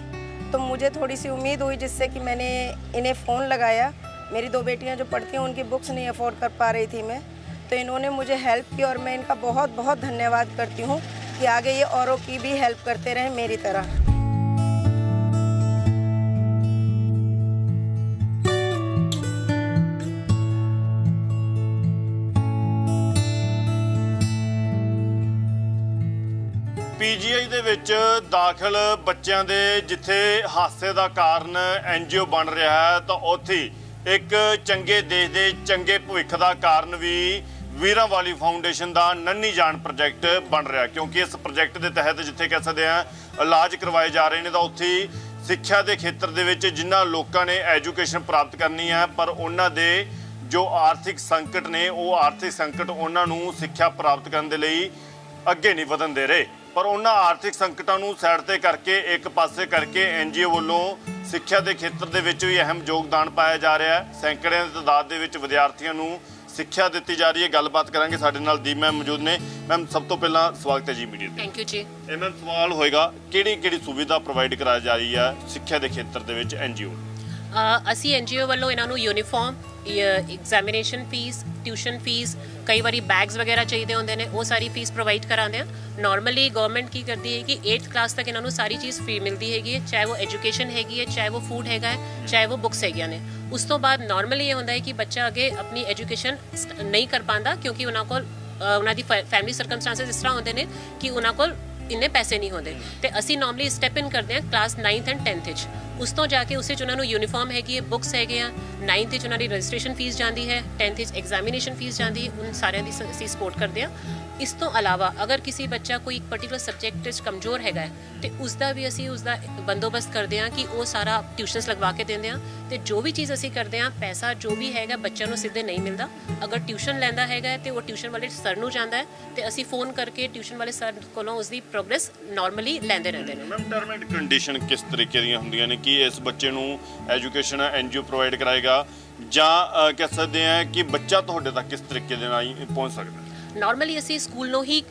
तो मुझे थोड़ी सी उम्मीद हुई, जिससे कि मैंने इन्हें फ़ोन लगाया। मेरी 2 बेटियां जो पढ़ती हैं उनकी बुक्स नहीं अफोर्ड कर पा रही थी मैं, तो इन्होंने मुझे हेल्प की और मैं इनका बहुत बहुत धन्यवाद करती हूँ कि आगे ये औरों की भी हेल्प करते रहें मेरी तरह। PGI ਦੇ ਵਿੱਚ ਦਾਖਲ ਬੱਚਿਆਂ ਦੇ ਜਿੱਥੇ ਹਾਸੇ ਦਾ ਕਾਰਨ NGO ਬਣ ਰਿਹਾ ਹੈ, ਤਾਂ ਉੱਥੇ ਇੱਕ ਚੰਗੇ ਦੇਸ਼ ਦੇ ਚੰਗੇ ਭਵਿੱਖ ਦਾ ਕਾਰਨ ਵੀ ਵੀਰਾਂ ਵਾਲੀ ਫਾਊਂਡੇਸ਼ਨ ਦਾ ਨੰਨੀ ਜਾਨ ਪ੍ਰੋਜੈਕਟ ਬਣ ਰਿਹਾ। ਕਿਉਂਕਿ ਇਸ ਪ੍ਰੋਜੈਕਟ ਦੇ ਤਹਿਤ ਜਿੱਥੇ ਕਹਿ ਸਕਦੇ ਆ ਇਲਾਜ ਕਰਵਾਏ ਜਾ ਰਹੇ ਨੇ, ਤਾਂ ਉੱਥੇ ਸਿੱਖਿਆ ਦੇ ਖੇਤਰ ਦੇ ਵਿੱਚ ਜਿਨ੍ਹਾਂ ਲੋਕਾਂ ਨੇ ਐਜੂਕੇਸ਼ਨ ਪ੍ਰਾਪਤ ਕਰਨੀ ਹੈ ਪਰ ਉਹਨਾਂ ਦੇ ਜੋ ਆਰਥਿਕ ਸੰਕਟ ਨੇ ਉਹ ਆਰਥਿਕ ਸੰਕਟ ਉਹਨਾਂ ਨੂੰ ਸਿੱਖਿਆ ਪ੍ਰਾਪਤ ਕਰਨ ਦੇ ਲਈ ਅੱਗੇ ਨਹੀਂ ਵਧਣ ਦੇ ਰਹੇ। ਪਰ ਉਹਨਾਂ ਆਰਥਿਕ ਸੰਕਟਾਂ ਨੂੰ ਸਾਈਡ ਤੇ ਕਰਕੇ ਇੱਕ ਪਾਸੇ ਕਰਕੇ ਐਨਜੀਓ ਵੱਲੋਂ ਸਿੱਖਿਆ ਦੇ ਖੇਤਰ ਦੇ ਵਿੱਚ ਵੀ ਅਹਿਮ ਯੋਗਦਾਨ ਪਾਇਆ ਜਾ ਰਿਹਾ ਹੈ। ਸੈਂਕੜਿਆਂ ਦੀ ਤਾਦਾਦ ਦੇ ਵਿੱਚ ਵਿਦਿਆਰਥੀਆਂ ਨੂੰ ਸਿੱਖਿਆ ਦਿੱਤੀ ਜਾ ਰਹੀ ਹੈ। ਗੱਲਬਾਤ ਕਰਾਂਗੇ, ਸਾਡੇ ਨਾਲ ਦੀਪ ਮੈਮ ਮੌਜੂਦ ਨੇ। ਮੈਮ ਸਭ ਤੋਂ ਪਹਿਲਾਂ ਸਵਾਗਤ ਹੈ ਜੀ ਮੀਡੀਆ ਤੇ। ਥੈਂਕ ਯੂ ਜੀ। ਇਹ ਮੈਮ ਸਵਾਲ ਹੋਏਗਾ ਕਿਹੜੀ ਸੁਵਿਧਾ ਪ੍ਰੋਵਾਈਡ ਕਰਾਈ ਜਾ ਰਹੀ ਹੈ ਸਿੱਖਿਆ ਦੇ ਖੇਤਰ ਦੇ ਵਿੱਚ ਐਨਜੀਓ? ਅਸੀਂ ਐਨਜੀਓ ਵੱਲੋਂ ਇਹਨਾਂ ਨੂੰ uniform, examination fee, tuition fee, ਕਈ ਵਾਰੀ ਬੈਗਸ ਵਗੈਰਾ ਚਾਹੀਦੇ ਹੁੰਦੇ ਨੇ, ਉਹ ਸਾਰੀ ਫੀਸ ਪ੍ਰੋਵਾਈਡ ਕਰਾਉਂਦੇ ਆ। ਨਾਰਮਲੀ ਗਵਰਨਮੈਂਟ ਕੀ ਕਰਦੀ ਹੈ ਕਿ 8th ਕਲਾਸ ਤੱਕ ਇਹਨਾਂ ਨੂੰ ਸਾਰੀ ਚੀਜ਼ ਫ੍ਰੀ ਮਿਲਦੀ ਹੈਗੀ ਹੈ, ਚਾਹੇ ਉਹ ਐਜੂਕੇਸ਼ਨ ਹੈਗੀ ਹੈ, ਚਾਹੇ ਉਹ ਫੂਡ ਹੈਗਾ ਹੈ, ਚਾਹੇ ਉਹ ਬੁੱਕਸ ਹੈਗੀਆਂ ਨੇ। ਉਸ ਤੋਂ ਬਾਅਦ ਨਾਰਮਲੀ ਇਹ ਹੁੰਦਾ ਹੈ ਕਿ ਬੱਚਾ ਅੱਗੇ ਆਪਣੀ ਐਜੂਕੇਸ਼ਨ ਨਹੀਂ ਕਰ ਪਾਉਂਦਾ ਕਿਉਂਕਿ ਉਹਨਾਂ ਕੋਲ ਉਹਨਾਂ ਦੀ ਫੈਮਿਲੀ ਸਰਕਮਸਟੈਂਸਸ ਇਸ ਤਰ੍ਹਾਂ ਹੁੰਦੇ ਨੇ ਕਿ ਉਹਨਾਂ ਕੋਲ ਇੰਨੇ ਪੈਸੇ ਨਹੀਂ ਹੁੰਦੇ। ਤੇ ਅਸੀਂ ਨਾਰਮਲੀ ਸਟੈਪ ਇਨ ਕਰਦੇ ਹਾਂ ਕਲਾਸ 9th ਐਂਡ 10th ਵਿੱਚ। ਉਸ ਤੋਂ ਜਾ ਕੇ ਉਸ ਵਿੱਚ ਉਹਨਾਂ ਨੂੰ ਯੂਨੀਫਾਰਮ ਹੈਗੀ ਹੈ, ਬੁੱਕਸ ਹੈਗੇ ਆ, 9th ਵਿੱਚ ਉਹਨਾਂ ਦੀ ਰਜਿਸਟ੍ਰੇਸ਼ਨ ਫੀਸ ਜਾਂਦੀ ਹੈ, 10th ਵਿੱਚ ਐਗਜ਼ਾਮੀਨੇਸ਼ਨ ਫੀਸ ਜਾਂਦੀ ਹੈ। ਉਨ ਸਾਰਿਆਂ ਦੀ ਅਸੀਂ ਸਪੋਰਟ ਕਰਦੇ ਹਾਂ। ਇਸ ਤੋਂ ਇਲਾਵਾ ਅਗਰ ਕਿਸੇ ਬੱਚਾ ਕੋਈ ਇੱਕ ਪਰਟੀਕੂਲਰ ਸਬਜੈਕਟ ਵਿੱਚ ਕਮਜ਼ੋਰ ਹੈਗਾ ਤੇ ਉਸ ਦਾ ਵੀ ਅਸੀਂ ਉਸ ਦਾ ਬੰਦੋਬਸਤ ਕਰਦੇ ਹਾਂ ਕਿ ਉਹ ਸਾਰਾ ਟਿਊਸ਼ਨਸ ਲਗਵਾ ਕੇ ਦਿੰਦੇ ਹਾਂ। ਤੇ ਜੋ ਵੀ ਚੀਜ਼ ਅਸੀਂ ਕਰਦੇ ਹਾਂ, ਪੈਸਾ ਜੋ ਵੀ ਹੈਗਾ ਬੱਚਿਆਂ ਨੂੰ ਸਿੱਧੇ ਨਹੀਂ ਮਿਲਦਾ। ਅਗਰ ਟਿਊਸ਼ਨ ਲੈਂਦਾ ਹੈਗਾ ਤੇ ਉਹ ਟਿਊਸ਼ਨ ਵਾਲੇ ਸਰ ਨੂੰ ਜਾਂਦਾ ਹੈ ਤੇ ਅਸੀਂ ਫੋਨ ਕਰਕੇ ਟਿਊਸ਼ਨ ਵਾਲੇ ਸਰ ਕੋਲੋਂ ਉਸ ਦੀ ਪ੍ਰੋਗਰੈਸ ਨਾਰਮਲੀ ਲੈਂਦੇ ਰਹਿੰਦੇ ਨੇ। ਮੈਮ ਟਰਮ ਐਂਡ ਕੰਡੀਸ਼ਨ ਕਿਸ ਤਰੀਕੇ ਦੀਆਂ ਹੁੰਦੀਆਂ ਨੇ ਕਿ ਇਸ ਬੱਚੇ ਨੂੰ ਐਜੂਕੇਸ਼ਨ ਐਨਜੀਓ ਪ੍ਰੋਵਾਈਡ ਕਰਾਏਗਾ ਜਾਂ ਕਹਿ ਸਕਦੇ ਆ ਕਿ ਬੱਚਾ ਤੁਹਾਡੇ ਤੱਕ ਕਿਸ ਤਰੀਕੇ ਦੇ ਨਾਲ ਪਹੁੰਚ ਸਕਦਾ? ਨਾਰਮਲੀ ਅਸੀਂ ਸਕੂਲ ਨੂੰ ਹੀ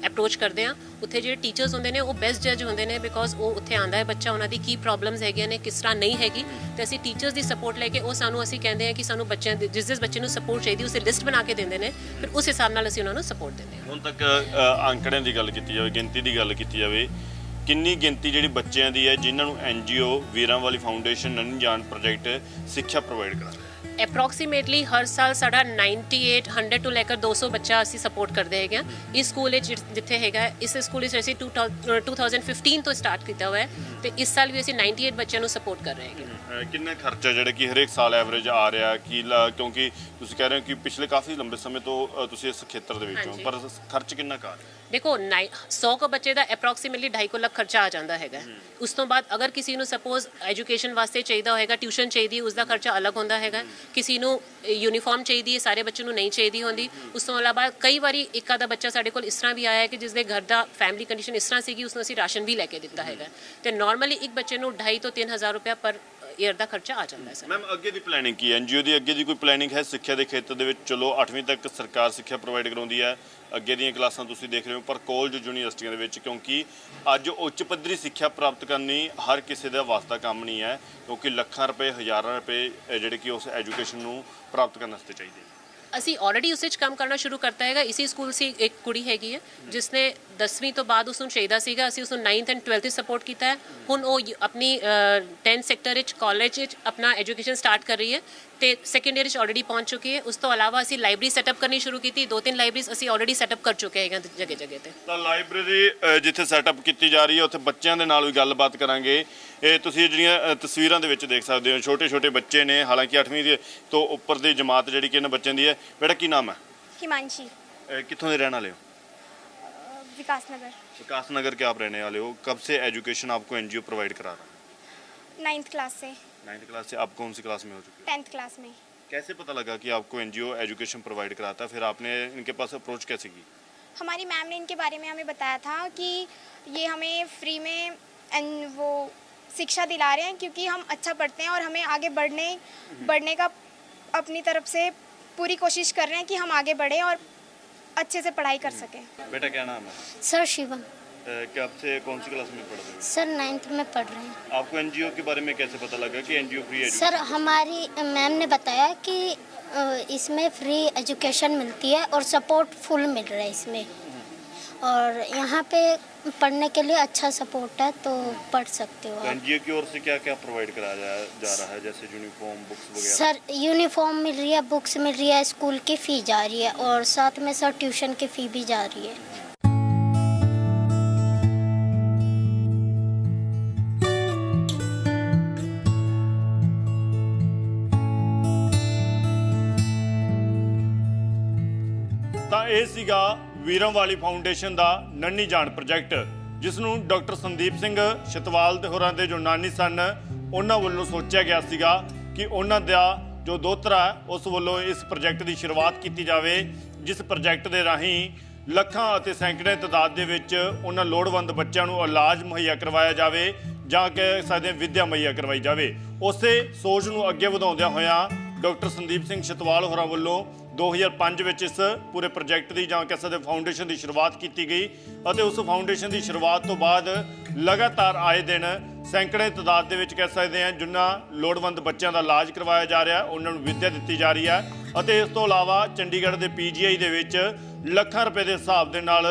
ਅਪਰੋਚ ਕਰਦੇ ਹਾਂ। ਉੱਥੇ ਜਿਹੜੇ ਟੀਚਰਸ ਹੁੰਦੇ ਨੇ ਉਹ ਬੈਸਟ ਜੱਜ ਹੁੰਦੇ ਨੇ ਬਿਕੋਜ਼ ਉਹ ਉੱਥੇ ਆਂਦਾ ਹੈ ਬੱਚਾ, ਉਹਨਾਂ ਦੀ ਕੀ ਪ੍ਰੋਬਲਮਸ ਹੈਗੀਆਂ ਨੇ, ਕਿਸ ਤਰ੍ਹਾਂ ਨਹੀਂ ਹੈਗੀ। ਤੇ ਅਸੀਂ ਟੀਚਰਸ ਦੀ ਸਪੋਰਟ ਲੈ ਕੇ ਉਹ ਸਾਨੂੰ ਅਸੀਂ ਕਹਿੰਦੇ ਹਾਂ ਕਿ ਸਾਨੂੰ ਬੱਚਿਆਂ ਦੇ ਜਿਸ ਬੱਚੇ ਨੂੰ ਸਪੋਰਟ ਚਾਹੀਦੀ ਉਸੇ ਲਿਸਟ ਬਣਾ ਕੇ ਦਿੰਦੇ ਨੇ, ਫਿਰ ਉਸ ਹਿਸਾਬ ਨਾਲ ਅਸੀਂ ਉਹਨਾਂ ਨੂੰ ਸਪੋਰਟ ਦਿੰਦੇ ਹਾਂ। ਹੁਣ ਤੱਕ ਅੰਕੜਿਆਂ ਦੀ ਗੱਲ ਕੀਤੀ ਜਾਵੇ, ਗਿਣਤੀ ਦੀ ਗੱਲ ਕੀਤੀ ਜਾਵੇ, ਕਿੰਨੀ ਗਿਣਤੀ ਜਿਹੜੀ ਬੱਚਿਆਂ ਦੀ ਹੈ ਜਿਨ੍ਹਾਂ ਨੂੰ ਐਨਜੀਓ ਵੀਰਾਂ ਵਾਲੀ ਫਾਊਂਡੇਸ਼ਨ ਨੰਨੀ ਜਾਨ ਪ੍ਰੋਜੈਕਟ ਸਿੱਖਿਆ ਪ੍ਰੋਵਾਈਡ ਕਰਾ ਰਿਹਾ? ਅਪਰੋਕਸੀਮੇਟਲੀ ਹਰ ਸਾਲ ਸਾਡਾ 98 100 ਤੋਂ ਲੈ ਕੇ 200 ਬੱਚਾ ਅਸੀਂ ਸਪੋਰਟ ਕਰਦੇ ਹੈਗੇ ਹਾਂ। ਇਸ ਸਕੂਲ ਵਿੱਚ ਜਿੱਥੇ ਹੈਗਾ, ਇਸ ਸਕੂਲ ਵਿੱਚ ਅਸੀਂ 2015 ਤੋਂ ਸਟਾਰਟ ਕੀਤਾ ਹੋਇਆ ਹੈ ਤੇ ਇਸ ਸਾਲ ਵੀ ਅਸੀਂ 98 ਬੱਚਿਆਂ ਨੂੰ ਸਪੋਰਟ ਕਰ ਰਹੇ ਹੈਗੇ। ਕਿੰਨਾ ਖਰਚਾ ਜਿਹੜਾ ਕਿ ਹਰੇਕ ਸਾਲ ਐਵਰੇਜ ਆ ਰਿਹਾ ਕਿਉਂਕਿ ਤੁਸੀਂ ਕਹਿ ਰਹੇ ਹੋ ਕਿ ਪਿਛਲੇ ਕਾਫੀ ਲੰਬੇ ਸਮੇਂ ਤੋਂ ਤੁਸੀਂ ਇਸ ਖੇਤਰ ਦੇ ਵਿੱਚ ਹੋ, ਪਰ ਖਰਚ ਕਿੰਨਾ ਕਰ ਰਿਹਾ? ਦੇਖੋ 100 ਕੋ ਬੱਚੇ ਦਾ ਅਪਰੋਕਸੀਮੇਟਲੀ 2.5 ਲੱਖ ਖਰਚਾ ਆ ਜਾਂਦਾ ਹੈਗਾ। ਉਸ ਤੋਂ ਬਾਅਦ ਅਗਰ ਕਿਸੇ ਨੂੰ ਸਪੋਜ਼ ਐਜੂਕੇਸ਼ਨ ਵਾਸਤੇ ਚਾਹੀਦਾ ਹੋਏਗਾ, ਟਿਊਸ਼ਨ ਚਾਹੀਦੀ, ਉਸ ਦਾ ਖਰਚਾ ਅਲੱਗ ਹੁੰਦਾ ਹੈਗਾ। ਕਿਸੇ ਨੂੰ ਯੂਨੀਫਾਰਮ ਚਾਹੀਦੀ ਹੈ, ਸਾਰੇ ਬੱਚੇ ਨੂੰ ਨਹੀਂ ਚਾਹੀਦੀ ਹੁੰਦੀ। ਉਸ ਤੋਂ ਇਲਾਵਾ ਕਈ ਵਾਰੀ ਇੱਕ ਆਧਾ ਬੱਚਾ ਸਾਡੇ ਕੋਲ ਇਸ ਤਰ੍ਹਾਂ ਵੀ ਆਇਆ ਹੈ ਕਿ ਜਿਸ ਦੇ ਘਰ ਦਾ ਫੈਮਿਲੀ ਕੰਡੀਸ਼ਨ ਇਸ ਤਰ੍ਹਾਂ ਸੀਗੀ, ਉਸ ਨੂੰ ਅਸੀਂ ਰਾਸ਼ਨ ਵੀ ਲੈ ਕੇ ਦਿੱਤਾ ਹੈਗਾ। ਤੇ ਨਾਰਮਲੀ ਇੱਕ ਬੱਚੇ ਨੂੰ 2.5 ਤੋਂ 3,000 ਰੁਪਇਆ ਪਰ ਈਅਰ ਦਾ ਖਰਚਾ ਆ ਜਾਂਦਾ ਹੈ ਸਰ। ਮੈਮ ਅੱਗੇ ਦੀ ਪਲੈਨਿੰਗ ਕੀ ਹੈ ਐਨਜੀਓ ਦੀ? ਅੱਗੇ ਦੀ ਕੋਈ ਪਲੈਨਿੰਗ ਹੈ ਸਿੱਖਿਆ ਦੇ ਖੇਤਰ ਦੇ ਵਿੱਚ? ਚਲੋ 8ਵੀਂ ਤੱਕ ਸਰਕਾਰ ਸਿੱਖਿਆ ਪ੍ਰੋਵਾਈਡ ਕਰਾਉਂਦੀ ਹੈ, ਅੱਗੇ ਦੀਆਂ ਕਲਾਸਾਂ ਤੁਸੀਂ ਦੇਖ ਰਹੇ ਹੋ, ਪਰ ਕਾਲਜ ਯੂਨੀਵਰਸਿਟੀਆਂ ਦੇ ਵਿੱਚ ਕਿਉਂਕਿ ਅੱਜ ਉੱਚ ਪੱਧਰੀ ਸਿੱਖਿਆ ਪ੍ਰਾਪਤ ਕਰਨੀ ਹਰ ਕਿਸੇ ਦਾ ਵਾਸਤਾ ਕੰਮ ਨਹੀਂ ਹੈ, ਕਿਉਂਕਿ ਲੱਖਾਂ ਰੁਪਏ, ਹਜ਼ਾਰਾਂ ਰੁਪਏ ਜਿਹੜੇ ਕਿ ਉਸ ਐਜੂਕੇਸ਼ਨ ਨੂੰ ਪ੍ਰਾਪਤ ਕਰਨ ਵਾਸਤੇ ਚਾਹੀਦੇ। ਅਸੀਂ ਆਲਰੇਡੀ ਉਸ ਵਿੱਚ ਕੰਮ ਕਰਨਾ ਸ਼ੁਰੂ ਕਰਤਾ ਹੈਗਾ। ਇਸੇ ਸਕੂਲ ਸੀ ਇੱਕ ਕੁੜੀ ਹੈਗੀ ਹੈ ਜਿਸਨੇ 10ਵੀਂ ਤੋਂ ਬਾਅਦ ਉਸ ਨੂੰ ਚਾਹੀਦਾ ਸੀਗਾ, ਅਸੀਂ ਉਸ ਨੂੰ 9th ਐਂਡ 12th ਵਿੱਚ ਸਪੋਰਟ ਕੀਤਾ ਹੈ। ਹੁਣ ਉਹ ਆਪਣੀ 10th ਸੈਕਟਰ ਵਿੱਚ ਕਾਲਜ ਵਿੱਚ ਆਪਣਾ ਐਜੂਕੇਸ਼ਨ ਸਟਾਰਟ ਕਰ ਰਹੀ ਹੈ ਤੇ ਸੈਕੰਡ ਈਅਰ ਵਿੱਚ ਆਲਰੇਡੀ ਪਹੁੰਚ ਚੁੱਕੀ ਹੈ। ਉਸ ਤੋਂ ਇਲਾਵਾ ਅਸੀਂ ਲਾਇਬ੍ਰੇਰੀ ਸੈਟਅਪ ਕਰਨੀ ਸ਼ੁਰੂ ਕੀਤੀ, 2-3 ਲਾਇਬ੍ਰੇਰੀਜ਼ ਅਸੀਂ ਆਲਰੇਡੀ ਸੈਟਅਪ ਕਰ ਚੁੱਕੇ ਹੈਗੇ ਜਗ੍ਹਾ ਜਗ੍ਹਾ ਤੇ। ਤਾਂ ਲਾਇਬ੍ਰੇਰੀ ਜਿੱਥੇ ਸੈਟਅਪ ਕੀਤੀ ਜਾ ਰਹੀ ਹੈ ਉੱਥੇ ਬੱਚਿਆਂ ਦੇ ਨਾਲ ਵੀ ਗੱਲਬਾਤ ਕਰਾਂਗੇ। ਇਹ ਤੁਸੀਂ ਜਿਹੜੀਆਂ ਤਸਵੀਰਾਂ ਦੇ ਵਿੱਚ ਦੇਖ ਸਕਦੇ ਹੋ, ਛੋਟੇ ਛੋਟੇ ਬੱਚੇ ਨੇ, ਹਾਲਾਂਕਿ 8ਵੀਂ ਦੇ ਤੋਂ ਉੱਪਰ ਦੀ ਜਮਾਤ ਜਿਹੜੀ ਕਿ ਇਹਨਾਂ ਬੱਚਿਆਂ ਦੀ ਹੈ। ਬੇਟਾ ਕੀ ਨਾਮ ਹੈ? हिमांशी। कितों के रहने वाले हो? विकास नगर। विकास नगर के आप रहने वाले हो। कब से एजुकेशन आपको एनजीओ प्रोवाइड करा रहा है? 9th क्लास से। 9th क्लास से। आप कौन सी क्लास में हो चुके हो? 10th क्लास में। कैसे पता लगा कि आपको एनजीओ एजुकेशन प्रोवाइड कराता है, फिर आपने इनके पास अप्रोच कैसे की? हमारी मैम ने इनके बारे में हमें बताया था कि ये हमें फ्री में वो शिक्षा दिला रहे हैं क्योंकि हम अच्छा पढ़ते हैं और हमें आगे बढ़ने का अपनी तरफ से पूरी कोशिश कर रहे हैं कि हम आगे बढ़ें और अच्छे से पढ़ाई कर सकें। बेटा क्या नाम है? सर शिवम। कब से कौन सी क्लास में पढ़ रहे हो? सर 9th में पढ़ रहे हैं। आपको एनजीओ के बारे में कैसे पता लगा कि एनजीओ फ्री एजुकेशन? सर हमारी मैम ने बताया कि इसमें फ्री एजुकेशन मिलती है और सपोर्ट फुल मिल रहा है इसमें, और यहाँ पे पढ़ने के लिए अच्छा सपोर्ट है तो पढ़ सकते हो आप। एनजीओ की ओर से क्या क्या प्रोवाइड कराया जा रहा है, जैसे यूनिफॉर्म, बुक्स वगैरह? सर यूनिफॉर्म मिल रही है, बुक्स मिल रही है, स्कूल की फ़ी जा रही है और साथ में सर ट्यूशन की फ़ी भी जा रही है। ਤਾਂ ਇਹ ਸੀਗਾ ਵੀਰਾਂ ਵਾਲੀ ਫਾਊਂਡੇਸ਼ਨ ਦਾ ਨੰਨੀ ਜਾਨ ਪ੍ਰੋਜੈਕਟ। ਜਿਸ ਨੂੰ ਡਾਕਟਰ ਸੰਦੀਪ ਸਿੰਘ ਛਤਵਾਲ ਦੇ ਹੋਰਾਂ ਦੇ ਜੋ ਨਾਨੀ ਸਨ ਉਹਨਾਂ ਵੱਲੋਂ ਸੋਚਿਆ ਗਿਆ ਸੀਗਾ ਕਿ ਉਹਨਾਂ ਦਾ ਜੋ ਦੋਤਰਾ ਉਸ ਵੱਲੋਂ ਇਸ ਪ੍ਰੋਜੈਕਟ ਦੀ ਸ਼ੁਰੂਆਤ ਕੀਤੀ ਜਾਵੇ, ਜਿਸ ਪ੍ਰੋਜੈਕਟ ਦੇ ਰਾਹੀਂ ਲੱਖਾਂ ਅਤੇ ਸੈਂਕੜੇ ਤਾਦਾਦ ਦੇ ਵਿੱਚ ਉਹਨਾਂ ਲੋੜਵੰਦ ਬੱਚਿਆਂ ਨੂੰ ਇਲਾਜ ਮੁਹੱਈਆ ਕਰਵਾਇਆ ਜਾਵੇ ਜਾਂ ਕਹਿ ਸਕਦੇ ਵਿੱਦਿਆ ਮੁਹੱਈਆ ਕਰਵਾਈ ਜਾਵੇ। ਉਸੇ ਸੋਚ ਨੂੰ ਅੱਗੇ ਵਧਾਉਂਦਿਆਂ ਹੋਇਆਂ ਡਾਕਟਰ ਸੰਦੀਪ ਸਿੰਘ ਛਤਵਾਲ ਹੋਰਾਂ ਵੱਲੋਂ 2005 ਵਿੱਚ ਇਸ ਪੂਰੇ ਪ੍ਰੋਜੈਕਟ ਦੀ ਜਾਂ ਕਹਿ ਸਕਦੇ ਫਾਊਂਡੇਸ਼ਨ ਦੀ ਸ਼ੁਰੂਆਤ ਕੀਤੀ ਗਈ ਅਤੇ ਉਸ ਫਾਊਂਡੇਸ਼ਨ ਦੀ ਸ਼ੁਰੂਆਤ ਤੋਂ ਬਾਅਦ ਲਗਾਤਾਰ ਆਏ ਦਿਨ ਸੈਂਕੜੇ ਤਾਦਾਦ ਦੇ ਵਿੱਚ ਕਹਿ ਸਕਦੇ ਹਾਂ ਜਿਨ੍ਹਾਂ ਲੋੜਵੰਦ ਬੱਚਿਆਂ ਦਾ ਇਲਾਜ ਕਰਵਾਇਆ ਜਾ ਰਿਹਾ, ਉਹਨਾਂ ਨੂੰ ਵਿੱਦਿਆ ਦਿੱਤੀ ਜਾ ਰਹੀ ਹੈ ਅਤੇ ਇਸ ਤੋਂ ਇਲਾਵਾ ਚੰਡੀਗੜ੍ਹ ਦੇ PGI ਦੇ ਵਿੱਚ ਲੱਖਾਂ ਰੁਪਏ ਦੇ ਹਿਸਾਬ ਦੇ ਨਾਲ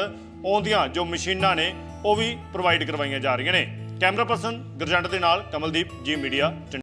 ਆਉਂਦੀਆਂ ਜੋ ਮਸ਼ੀਨਾਂ ਨੇ ਉਹ ਵੀ ਪ੍ਰੋਵਾਈਡ ਕਰਵਾਈਆਂ ਜਾ ਰਹੀਆਂ ਨੇ। ਕੈਮਰਾ ਪਰਸਨ ਗਰਜੰਟ ਦੇ ਨਾਲ ਕਮਲਦੀਪ, ਜੀ ਮੀਡੀਆ।